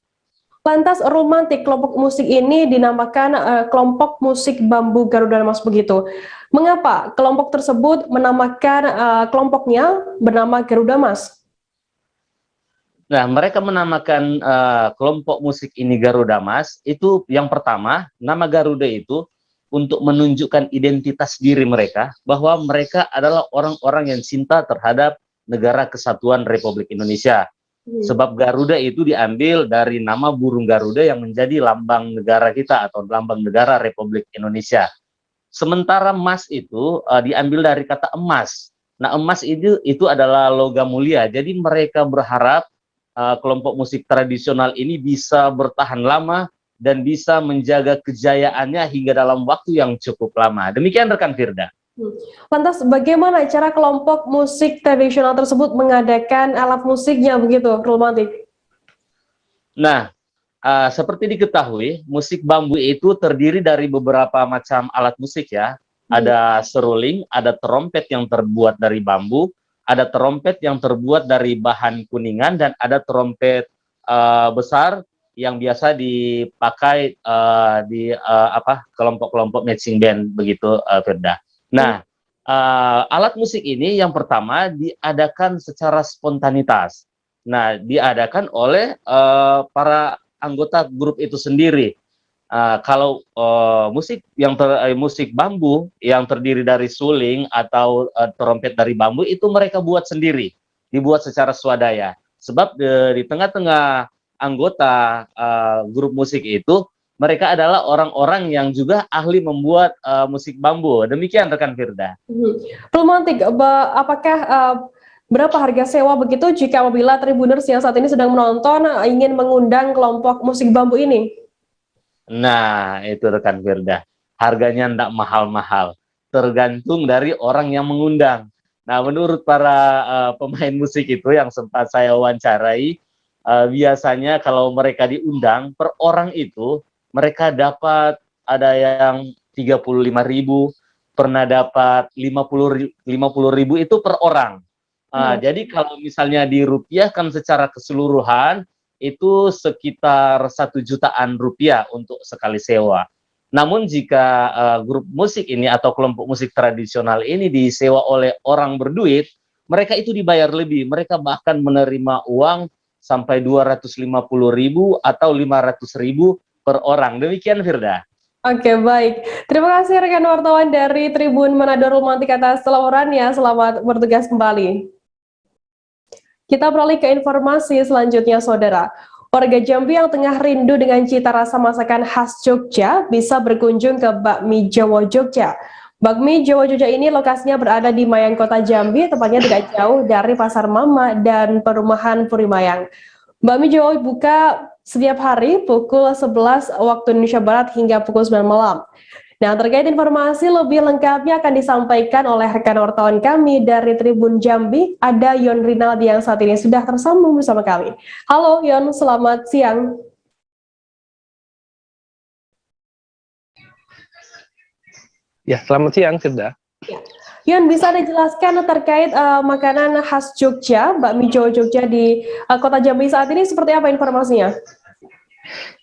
Lantas romantik kelompok musik ini dinamakan kelompok musik bambu Garuda Mas begitu. Mengapa kelompok tersebut menamakan kelompoknya bernama Garuda Mas? Nah, mereka menamakan kelompok musik ini Garuda Mas itu yang pertama, nama Garuda itu untuk menunjukkan identitas diri mereka bahwa mereka adalah orang-orang yang cinta terhadap Negara Kesatuan Republik Indonesia. Sebab Garuda itu diambil dari nama burung Garuda yang menjadi lambang negara kita atau lambang negara Republik Indonesia. Sementara Mas itu diambil dari kata emas. Nah, emas itu adalah logam mulia. Jadi mereka berharap kelompok musik tradisional ini bisa bertahan lama dan bisa menjaga kejayaannya hingga dalam waktu yang cukup lama. Demikian rekan Firda. Lantas bagaimana cara kelompok musik tradisional tersebut mengadakan alat musiknya begitu, romantik? Nah, seperti diketahui, musik bambu itu terdiri dari beberapa macam alat musik ya. Ada seruling, ada trompet yang terbuat dari bambu, ada trompet yang terbuat dari bahan kuningan, dan ada trompet besar yang biasa dipakai di kelompok-kelompok marching band begitu, Firda. Nah, alat musik ini yang pertama diadakan secara spontanitas. Nah, diadakan oleh para anggota grup itu sendiri. Kalau musik bambu yang terdiri dari suling atau trompet dari bambu itu mereka buat sendiri, dibuat secara swadaya. Sebab di tengah-tengah anggota grup musik itu mereka adalah orang-orang yang juga ahli membuat musik bambu. Demikian rekan Firda. Romantik, apakah berapa harga sewa begitu jika apabila Tribuners yang saat ini sedang menonton ingin mengundang kelompok musik bambu ini? Nah, itu rekan Firda. Harganya tidak mahal-mahal. Tergantung dari orang yang mengundang. Nah, menurut para pemain musik itu yang sempat saya wawancarai, biasanya kalau mereka diundang per orang itu mereka dapat ada yang 35.000, pernah dapat 50.000 itu per orang. Jadi kalau misalnya dirupiahkan secara keseluruhan itu sekitar 1 jutaan rupiah untuk sekali sewa. Namun jika grup musik ini atau kelompok musik tradisional ini disewa oleh orang berduit, mereka itu dibayar lebih. Mereka bahkan menerima uang sampai 250.000 atau 500.000 per orang. Demikian Firda. Oke, baik. Terima kasih rekan wartawan dari Tribun Manado Romantik atas laporannya. Selamat bertugas kembali. Kita beralih ke informasi selanjutnya, Saudara. Warga Jambi yang tengah rindu dengan cita rasa masakan khas Jogja bisa berkunjung ke Bakmi Jawa Jogja. Bakmi Jawa Jogja ini lokasinya berada di Mayang Kota Jambi, tepatnya tidak jauh dari Pasar Mama dan Perumahan Puri Mayang. Bakmi Jawa buka setiap hari pukul 11 waktu Indonesia Barat hingga pukul 9 malam. Nah, terkait informasi lebih lengkapnya akan disampaikan oleh rekan wartawan kami dari Tribun Jambi, ada Yon Rinaldi yang saat ini sudah tersambung bersama kami. Halo Yon, selamat siang. Ya, selamat siang, Firda. Ya. Yon, bisa Anda jelaskan terkait makanan khas Jogja, bakmi Jawa Jogja di Kota Jambi saat ini seperti apa informasinya?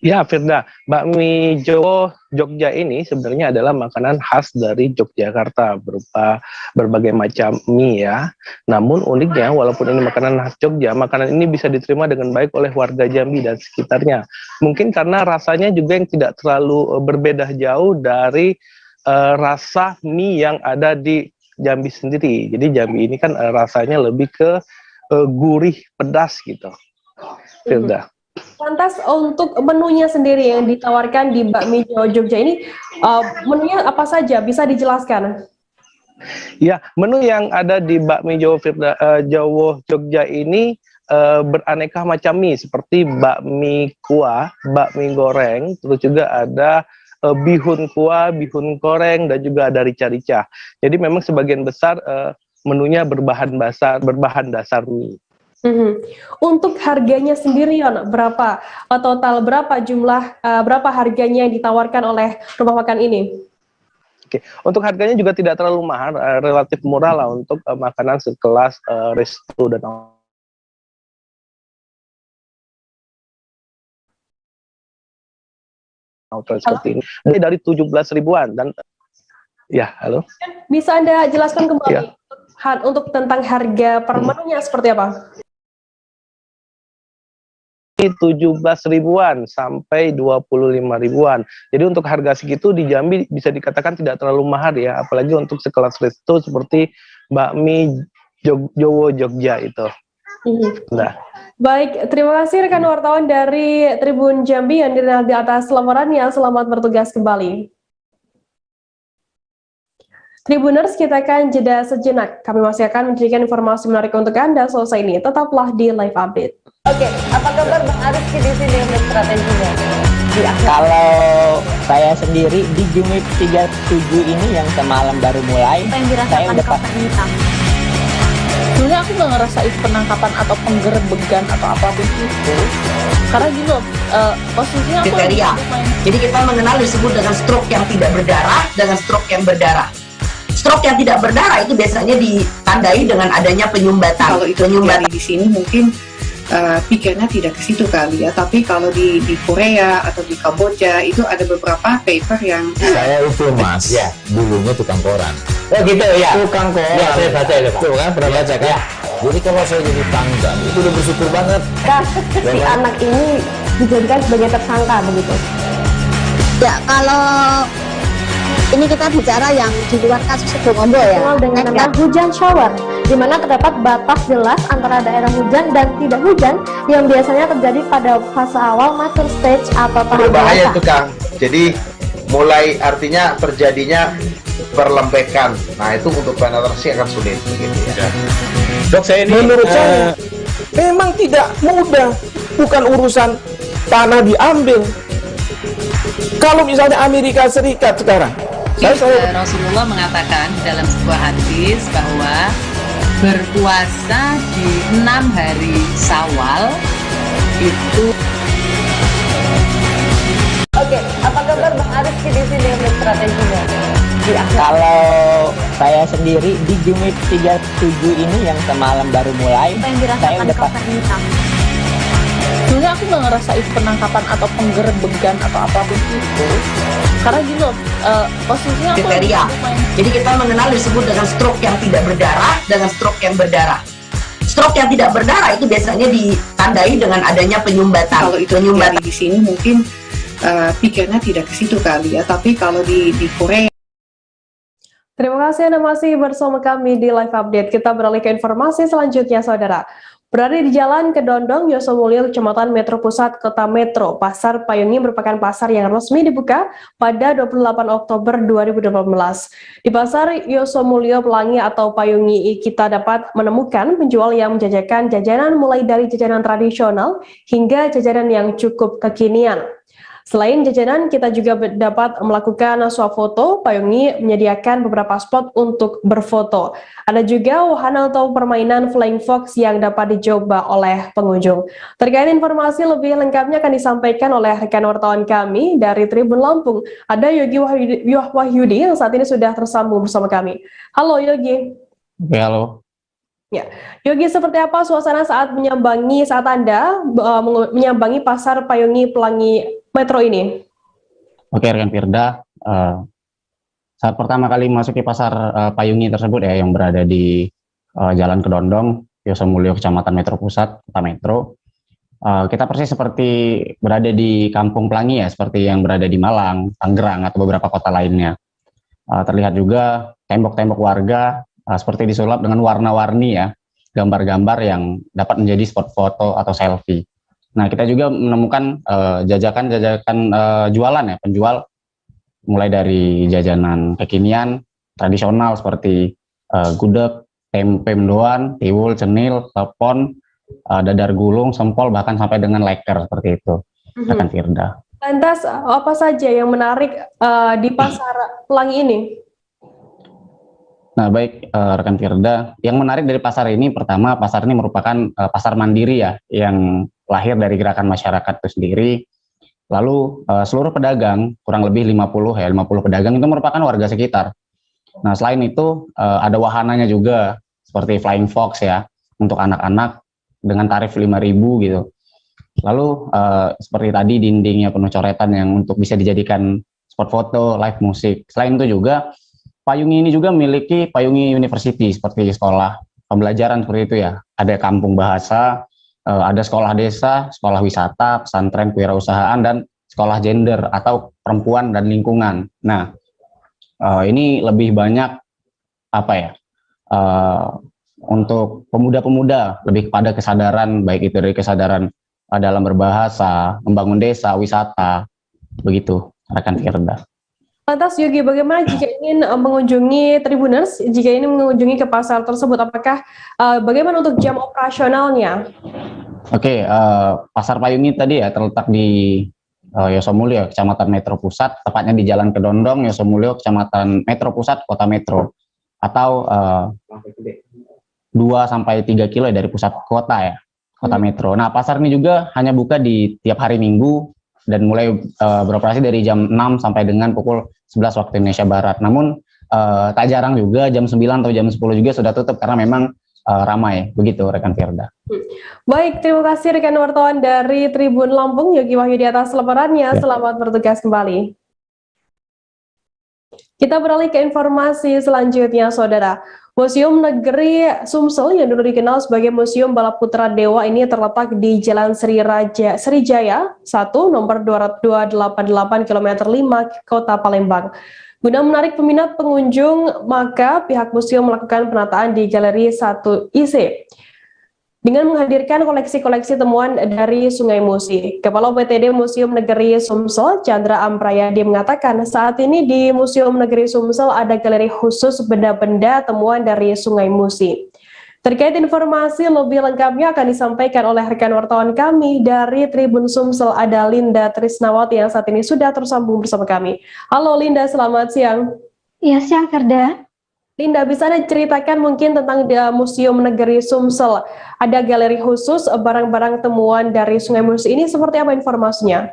Ya, Firda, bakmi Jawa Jogja ini sebenarnya adalah makanan khas dari Yogyakarta berupa berbagai macam mie ya. Namun uniknya, walaupun ini makanan khas Jogja, makanan ini bisa diterima dengan baik oleh warga Jambi dan sekitarnya. Mungkin karena rasanya juga yang tidak terlalu berbeda jauh dari rasa mie yang ada di Jambi sendiri. Jadi Jambi ini kan rasanya lebih ke gurih pedas gitu, Firda. Lantas untuk menunya sendiri yang ditawarkan di bakmi Jawa Jogja ini, menunya apa saja? Bisa dijelaskan? Ya, menu yang ada di bakmi Jawa Jawa Jogja ini beraneka macam mie seperti bakmi kuah, bakmi goreng, terus juga ada bihun kuah, bihun goreng, dan juga ada rica-rica. Jadi memang sebagian besar menunya berbahan dasar mie. Untuk harganya sendiri, Yon, berapa? Total berapa jumlah, berapa harganya yang ditawarkan oleh rumah makan ini? Oke, untuk harganya juga tidak terlalu mahal, relatif murah lah untuk makanan sekelas resto dan hotel seperti ini. Dari 17 ribuan dan ya, halo. Bisa Anda jelaskan kembali untuk tentang harga per menunya seperti apa? 17 ribuan sampai 25 ribuan. Jadi untuk harga segitu di Jambi bisa dikatakan tidak terlalu mahal ya, apalagi untuk sekelas resto seperti bakmi Jawa Jogja itu. Nah. Baik, terima kasih rekan wartawan dari Tribun Jambi yang di atas laporannya. Selamat bertugas kembali. Tribuners, kita akan jeda sejenak. Kami masih akan memberikan informasi menarik untuk Anda selesai ini. Tetaplah di Live Update. Oke, apa kabar Bang Ariski di sini untuk strateginya? Kalau saya sendiri di Jumip 37 ini yang semalam baru mulai, saya udah sebenarnya aku nggak ngerasain penangkapan atau penggerbegan atau apapun itu, karena gini loh, posisinya aku kriteria. Jadi kita mengenal disebut dengan stroke yang tidak berdarah dengan stroke yang berdarah. Stroke yang tidak berdarah itu biasanya ditandai dengan adanya penyumbatan. Kalau itu terjadi di sini mungkin pikirnya tidak ke situ kali ya, tapi kalau di Korea atau di Kamboja itu ada beberapa paper yang saya itu Mas, ya dulunya tukang koran. Oh gitu ya, tukang koran. Ya, saya baca itu Pak. Tuh kan, pernah baca kan? Ya. Jadi kalau saya jadi tangga itu udah bersyukur banget. Si anak ini dijadikan sebagai tersangka begitu. Ya, kalau ini kita bicara yang di luar kasus Sebongombo ya, dengan nama hujan shower, di mana terdapat batas jelas antara daerah hujan dan tidak hujan yang biasanya terjadi pada fase awal mature stage atau tahap bahaya itu Kang. Jadi mulai artinya terjadinya perlembekan. Nah itu untuk penetrasi akan sulit. Gitu ya. Dok, saya ini menurut saya memang tidak mudah, bukan urusan tanah diambil. Kalau misalnya Amerika Serikat sekarang, Rasulullah mengatakan dalam sebuah hadis bahwa berpuasa di 6 hari Syawal itu. Oke, apa kabar Bang Ariski di sini untuk strateginya? Kalau saya sendiri di Jumip 37 ini yang semalam baru mulai, saya udah sebenarnya aku nggak ngerasain penangkapan atau penggerbegan atau apapun itu, karena gini loh, posisinya aku kriteria. Jadi kita mengenal disebut dengan stroke yang tidak berdarah dengan stroke yang berdarah. Stroke yang tidak berdarah itu biasanya ditandai dengan adanya penyumbatan. Kalau itu terjadi di sini mungkin pikirnya tidak ke situ kali ya, tapi kalau di Korea. Terima kasih Anda masih bersama kami di Live Update. Kita beralih ke informasi selanjutnya, Saudara. Berada di Jalan Kedondong, Yosomulyo, Kecamatan Metro Pusat, Kota Metro, Pasar Payungi merupakan pasar yang resmi dibuka pada 28 Oktober 2018. Di Pasar Yosomulyo Pelangi atau Payungi, kita dapat menemukan penjual yang menjajakan jajanan mulai dari jajanan tradisional hingga jajanan yang cukup kekinian. Selain jajanan, kita juga dapat melakukan swafoto. Payungi menyediakan beberapa spot untuk berfoto. Ada juga wahana atau permainan Flying Fox yang dapat dicoba oleh pengunjung. Terkait informasi lebih lengkapnya akan disampaikan oleh rekan wartawan kami dari Tribun Lampung. Ada Yogi Wahyudi yang saat ini sudah tersambung bersama kami. Halo Yogi. Halo. Ya, Yogi, seperti apa suasana saat Anda menyambangi Pasar Payungi Pelangi Metro ini? Oke, rekan Firda, saat pertama kali memasuki Pasar Payungi tersebut ya, yang berada di Jalan Kedondong, Yosomulyo, Kecamatan Metro Pusat, Kota Metro, kita persis seperti berada di Kampung Pelangi ya, seperti yang berada di Malang, Tangerang, atau beberapa kota lainnya. Terlihat juga tembok-tembok warga seperti disulap dengan warna-warni ya, gambar-gambar yang dapat menjadi spot foto atau selfie. Nah, kita juga menemukan jajakan-jajakan jualan ya, penjual mulai dari jajanan kekinian, tradisional seperti gudeg, tempe mendoan, tiwul, cenil, telepon, dadar gulung, sempol, bahkan sampai dengan leker seperti itu, rekan Firda. Lantas, apa saja yang menarik di Pasar Pelangi ini? Nah, baik rekan Firda, yang menarik dari pasar ini, pertama, pasar ini merupakan pasar mandiri ya, yang lahir dari gerakan masyarakat itu sendiri. Lalu seluruh pedagang, kurang lebih 50 pedagang itu merupakan warga sekitar. Nah, selain itu ada wahananya juga seperti Flying Fox ya, untuk anak-anak dengan tarif 5.000 gitu. Lalu seperti tadi dindingnya penuh coretan yang untuk bisa dijadikan spot foto, live musik. Selain itu juga Payungi ini juga memiliki Payungi University seperti sekolah pembelajaran seperti itu ya. Ada kampung bahasa, ada sekolah desa, sekolah wisata, pesantren kewirausahaan, dan sekolah gender atau perempuan dan lingkungan. Nah, ini lebih banyak apa ya, untuk pemuda-pemuda, lebih kepada kesadaran, baik itu dari kesadaran dalam berbahasa, membangun desa, wisata, begitu rekan Firda. Lantas Yogi, bagaimana jika ingin mengunjungi Tribuners, jika ini mengunjungi ke pasar tersebut, apakah bagaimana untuk jam operasionalnya? Oke, Pasar Payungi tadi ya terletak di Yosomulyo, Kecamatan Metro Pusat, tepatnya di Jalan Kedondong, Yosomulyo, Kecamatan Metro Pusat, Kota Metro, atau 2-3 kilo dari pusat kota ya, Kota Metro. Nah, pasar ini juga hanya buka di tiap hari Minggu dan mulai beroperasi dari jam 6 sampai dengan pukul 11 waktu Indonesia Barat. Namun tak jarang juga jam 9 atau jam 10 juga sudah tutup karena memang ramai, begitu rekan Firda. Baik, terima kasih rekan wartawan dari Tribun Lampung, Yogi Wahyudi atas laporannya. Selamat bertugas kembali. Kita beralih ke informasi selanjutnya, Saudara. Museum Negeri Sumsel yang dulu dikenal sebagai Museum Balap Putra Dewa ini terletak di Jalan Srijaya 1, nomor 288 km 5, Kota Palembang. Guna menarik peminat pengunjung, maka pihak museum melakukan penataan di Galeri 1IC dengan menghadirkan koleksi-koleksi temuan dari Sungai Musi. Kepala UPTD Museum Negeri Sumsel, Chandra Amprayadi, mengatakan saat ini di Museum Negeri Sumsel ada galeri khusus benda-benda temuan dari Sungai Musi. Terkait informasi lebih lengkapnya akan disampaikan oleh rekan wartawan kami dari Tribun Sumsel, ada Linda Trisnawati yang saat ini sudah tersambung bersama kami. Halo Linda, selamat siang. Iya, siang Firda. Linda, bisa Anda ceritakan mungkin tentang Museum Negeri Sumsel? Ada galeri khusus barang-barang temuan dari Sungai Musi ini, seperti apa informasinya?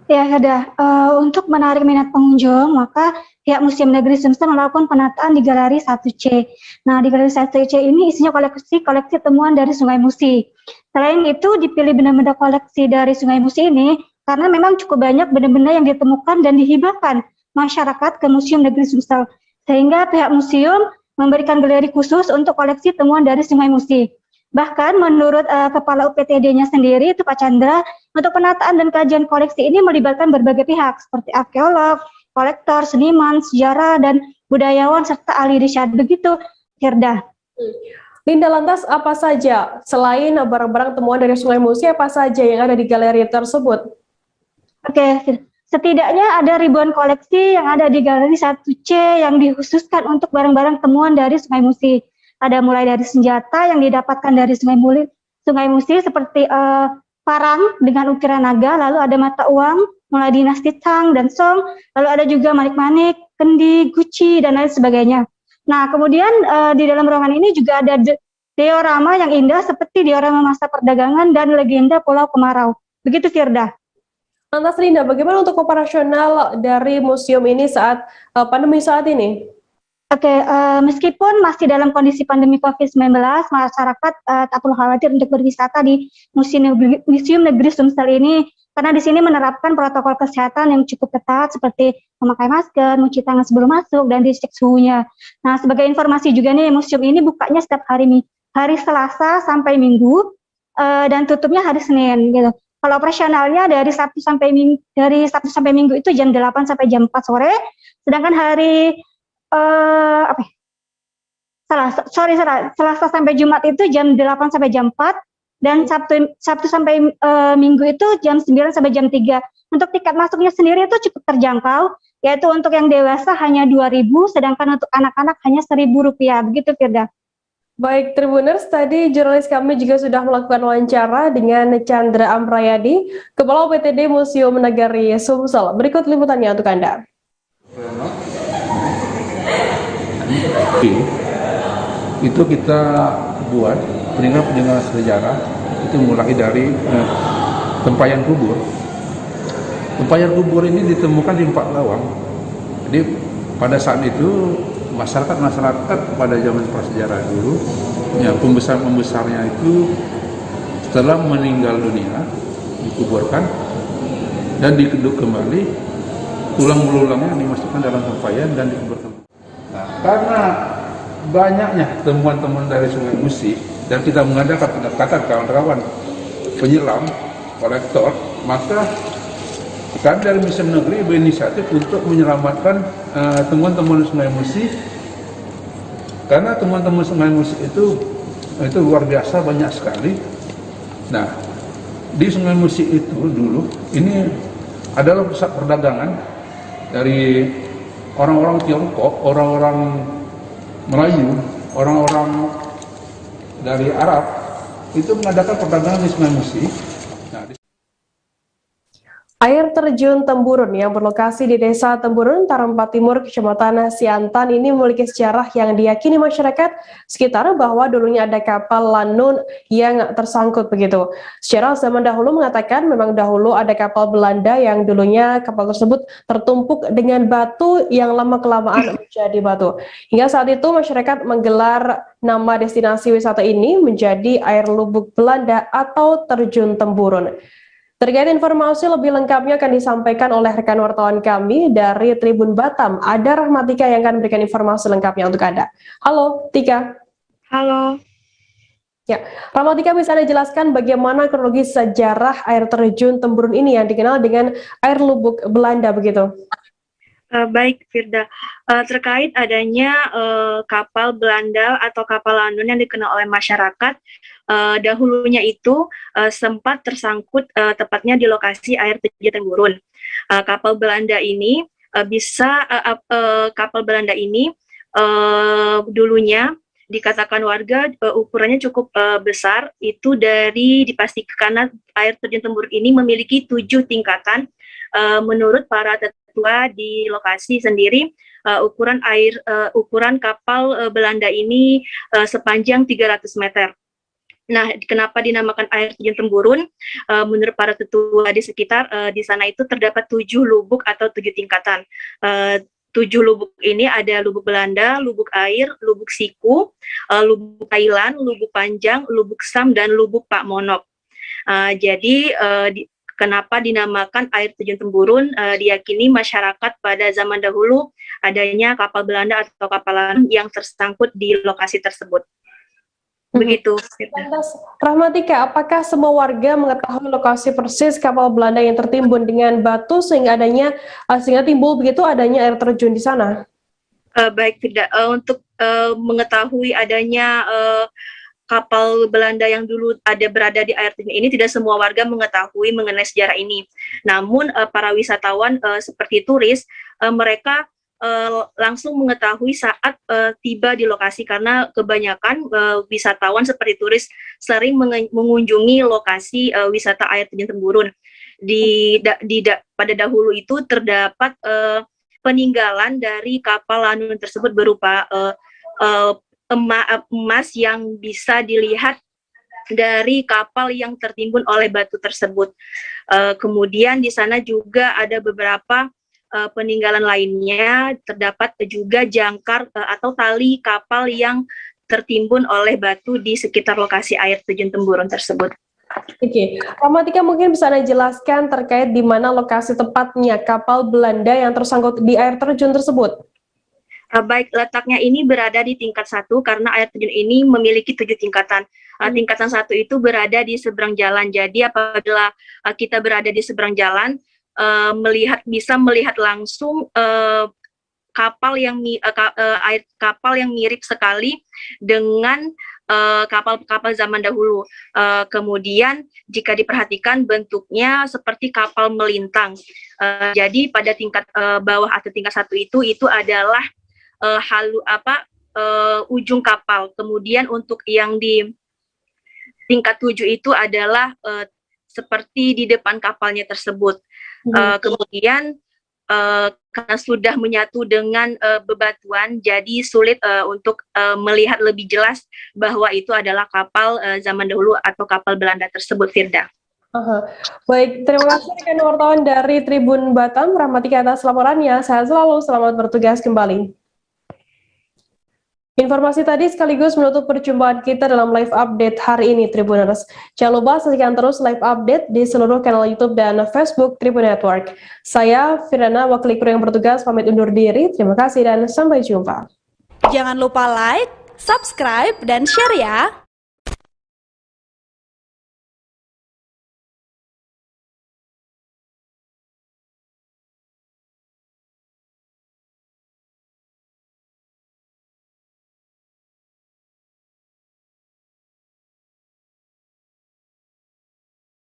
Ya, Firda, untuk menarik minat pengunjung, maka pihak Museum Negeri Sumsel melakukan penataan di Galeri 1C. Nah, di Galeri 1C ini isinya koleksi temuan dari Sungai Musi. Selain itu, dipilih benda-benda koleksi dari Sungai Musi ini karena memang cukup banyak benda-benda yang ditemukan dan dihibahkan masyarakat ke Museum Negeri Sumsel. Sehingga pihak museum memberikan galeri khusus untuk koleksi temuan dari Sungai Musi. Bahkan menurut Kepala UPTD-nya sendiri, itu Pak Chandra, untuk penataan dan kajian koleksi ini melibatkan berbagai pihak, seperti arkeolog, kolektor, seniman, sejarah, dan budayawan, serta ahli riset. Begitu, Firda. Linda, lantas apa saja selain barang-barang temuan dari Sungai Musi, apa saja yang ada di galeri tersebut? Oke, setidaknya ada ribuan koleksi yang ada di galeri 1C yang dikhususkan untuk barang-barang temuan dari Sungai Musi. Ada mulai dari senjata yang didapatkan dari Sungai Musi seperti parang dengan ukiran naga, lalu ada mata uang, mulai dinasti Tang dan Song, lalu ada juga manik-manik, kendi, guci, dan lain sebagainya. Nah, kemudian di dalam ruangan ini juga ada diorama yang indah seperti diorama masa perdagangan dan legenda Pulau Kemarau. Begitu, Firda. Lantas Linda, bagaimana untuk operasional dari museum ini saat pandemi saat ini? Oke, meskipun masih dalam kondisi pandemi COVID-19, masyarakat tak perlu khawatir untuk berwisata di Museum Negeri Sumsel ini, karena di sini menerapkan protokol kesehatan yang cukup ketat seperti memakai masker, mencuci tangan sebelum masuk, dan dicek suhunya. Nah, sebagai informasi juga nih, museum ini bukanya setiap hari Selasa sampai Minggu, dan tutupnya hari Senin gitu. Kalau operasionalnya dari Sabtu sampai Minggu itu jam 8 sampai jam 4 sore, sedangkan hari Selasa sampai Jumat itu jam 8 sampai jam 4, dan Sabtu sampai Minggu itu jam 9 sampai jam 3. Untuk tiket masuknya sendiri itu cukup terjangkau, yaitu untuk yang dewasa hanya 2.000, sedangkan untuk anak-anak hanya Rp1.000. Begitu, Firda. Baik, Tribuners, tadi jurnalis kami juga sudah melakukan wawancara dengan Chandra Amrayadi, Kepala UPTD Museum Negeri Sumsel. Berikut liputannya untuk Anda. Itu kita buat peninggalan sejarah itu mulai dari tempayan kubur. Tempayan kubur ini ditemukan di 4 lawang. Jadi pada saat itu masyarakat pada zaman prasejarah dulu, ya, pembesarnya itu setelah meninggal dunia dikuburkan dan dikeduk kembali, tulang belulangnya dimasukkan dalam tempayan dan dikuburkan. Nah, karena banyaknya temuan-temuan dari Sungai Musi dan kita mengadakan pendekatan kawan-kawan penyelam, kolektor, maka kami dari Museum Negeri berinisiatif untuk menyelamatkan temuan-temuan Sungai Musi, karena temuan-temuan Sungai Musi itu luar biasa, banyak sekali. Nah, di Sungai Musi itu dulu ini adalah pusat perdagangan dari orang-orang Tiongkok, orang-orang Melayu, orang-orang dari Arab itu mengadakan perdagangan di Sungai Musi. Air terjun Temburun yang berlokasi di Desa Temburun, Tarempa Timur, Kecamatan Siantan ini memiliki sejarah yang diyakini masyarakat sekitar bahwa dulunya ada kapal Lanun yang tersangkut begitu. Sejarah zaman dahulu mengatakan memang dahulu ada kapal Belanda yang dulunya kapal tersebut tertumpuk dengan batu yang lama-kelamaan menjadi batu. Hingga saat itu masyarakat menggelar nama destinasi wisata ini menjadi Air Lubuk Belanda atau Terjun Temburun. Terkait informasi lebih lengkapnya akan disampaikan oleh rekan wartawan kami dari Tribun Batam. Ada Rahmatika yang akan memberikan informasi lengkapnya untuk Anda. Halo, Tika. Halo. Ya, Rahmatika, bisa Anda jelaskan bagaimana kronologis sejarah air terjun Temburun ini yang dikenal dengan air lubuk Belanda begitu? Baik, Firda. Terkait adanya kapal Belanda atau kapal Lanun yang dikenal oleh masyarakat, dahulunya itu sempat tersangkut tepatnya di lokasi air terjun Temburun. Kapal Belanda ini dulunya dikatakan warga ukurannya cukup besar, itu dipastikan air terjun Temburun ini memiliki 7 tingkatan. Menurut para tetua di lokasi sendiri, ukuran kapal Belanda ini sepanjang 300 meter. Nah, kenapa dinamakan air terjun Temburun? Menurut para tetua di sekitar, di sana itu terdapat 7 lubuk atau 7 tingkatan. 7 lubuk ini ada lubuk Belanda, lubuk air, lubuk siku, lubuk Thailand, lubuk panjang, lubuk Sam, dan lubuk Pak Monok. Kenapa dinamakan air terjun Temburun? Diyakini masyarakat pada zaman dahulu adanya kapal Belanda atau kapal Lanun yang tersangkut di lokasi tersebut. Begitu. Lantas, Rahmatika, apakah semua warga mengetahui lokasi persis kapal Belanda yang tertimbun dengan batu sehingga timbul begitu adanya air terjun di sana? Baik, tidak. Untuk mengetahui adanya kapal Belanda yang dulu berada di air terjun ini, tidak semua warga mengetahui mengenai sejarah ini. Namun para wisatawan seperti turis, mereka langsung mengetahui saat tiba di lokasi, karena kebanyakan wisatawan seperti turis sering mengunjungi lokasi wisata air terjun Temburun. Pada dahulu itu terdapat peninggalan dari kapal Lanun tersebut berupa emas yang bisa dilihat dari kapal yang tertimbun oleh batu tersebut. Kemudian di sana juga ada beberapa peninggalan lainnya, terdapat juga jangkar atau tali kapal yang tertimbun oleh batu di sekitar lokasi air terjun Temburun tersebut. Oke, Ramatika mungkin bisa Anda jelaskan terkait di mana lokasi tepatnya kapal Belanda yang tersangkut di air terjun tersebut? Baik, letaknya ini berada di tingkat 1 karena air terjun ini memiliki 7 tingkatan. Tingkatan 1 itu berada di seberang jalan. Jadi apabila kita berada di seberang jalan, bisa melihat langsung kapal yang mirip sekali dengan kapal-kapal zaman dahulu. Kemudian jika diperhatikan bentuknya seperti kapal melintang. Jadi pada tingkat bawah atau tingkat 1 itu adalah ujung kapal. Kemudian untuk yang di tingkat 7 itu adalah seperti di depan kapalnya tersebut. Kemudian karena sudah menyatu dengan bebatuan, jadi sulit untuk melihat lebih jelas bahwa itu adalah kapal zaman dahulu atau kapal Belanda tersebut, Firda. Baik, terima kasih rekan wartawan dari Tribun Batam, Rahmatika atas laporannya. Sehat selalu, selamat bertugas kembali. Informasi tadi sekaligus menutup perjumpaan kita dalam live update hari ini Tribuners. Jangan lupa saksikan terus live update di seluruh kanal YouTube dan Facebook Tribun Network. Saya Firana, wakil kru yang bertugas, pamit undur diri. Terima kasih dan sampai jumpa. Jangan lupa like, subscribe, dan share ya.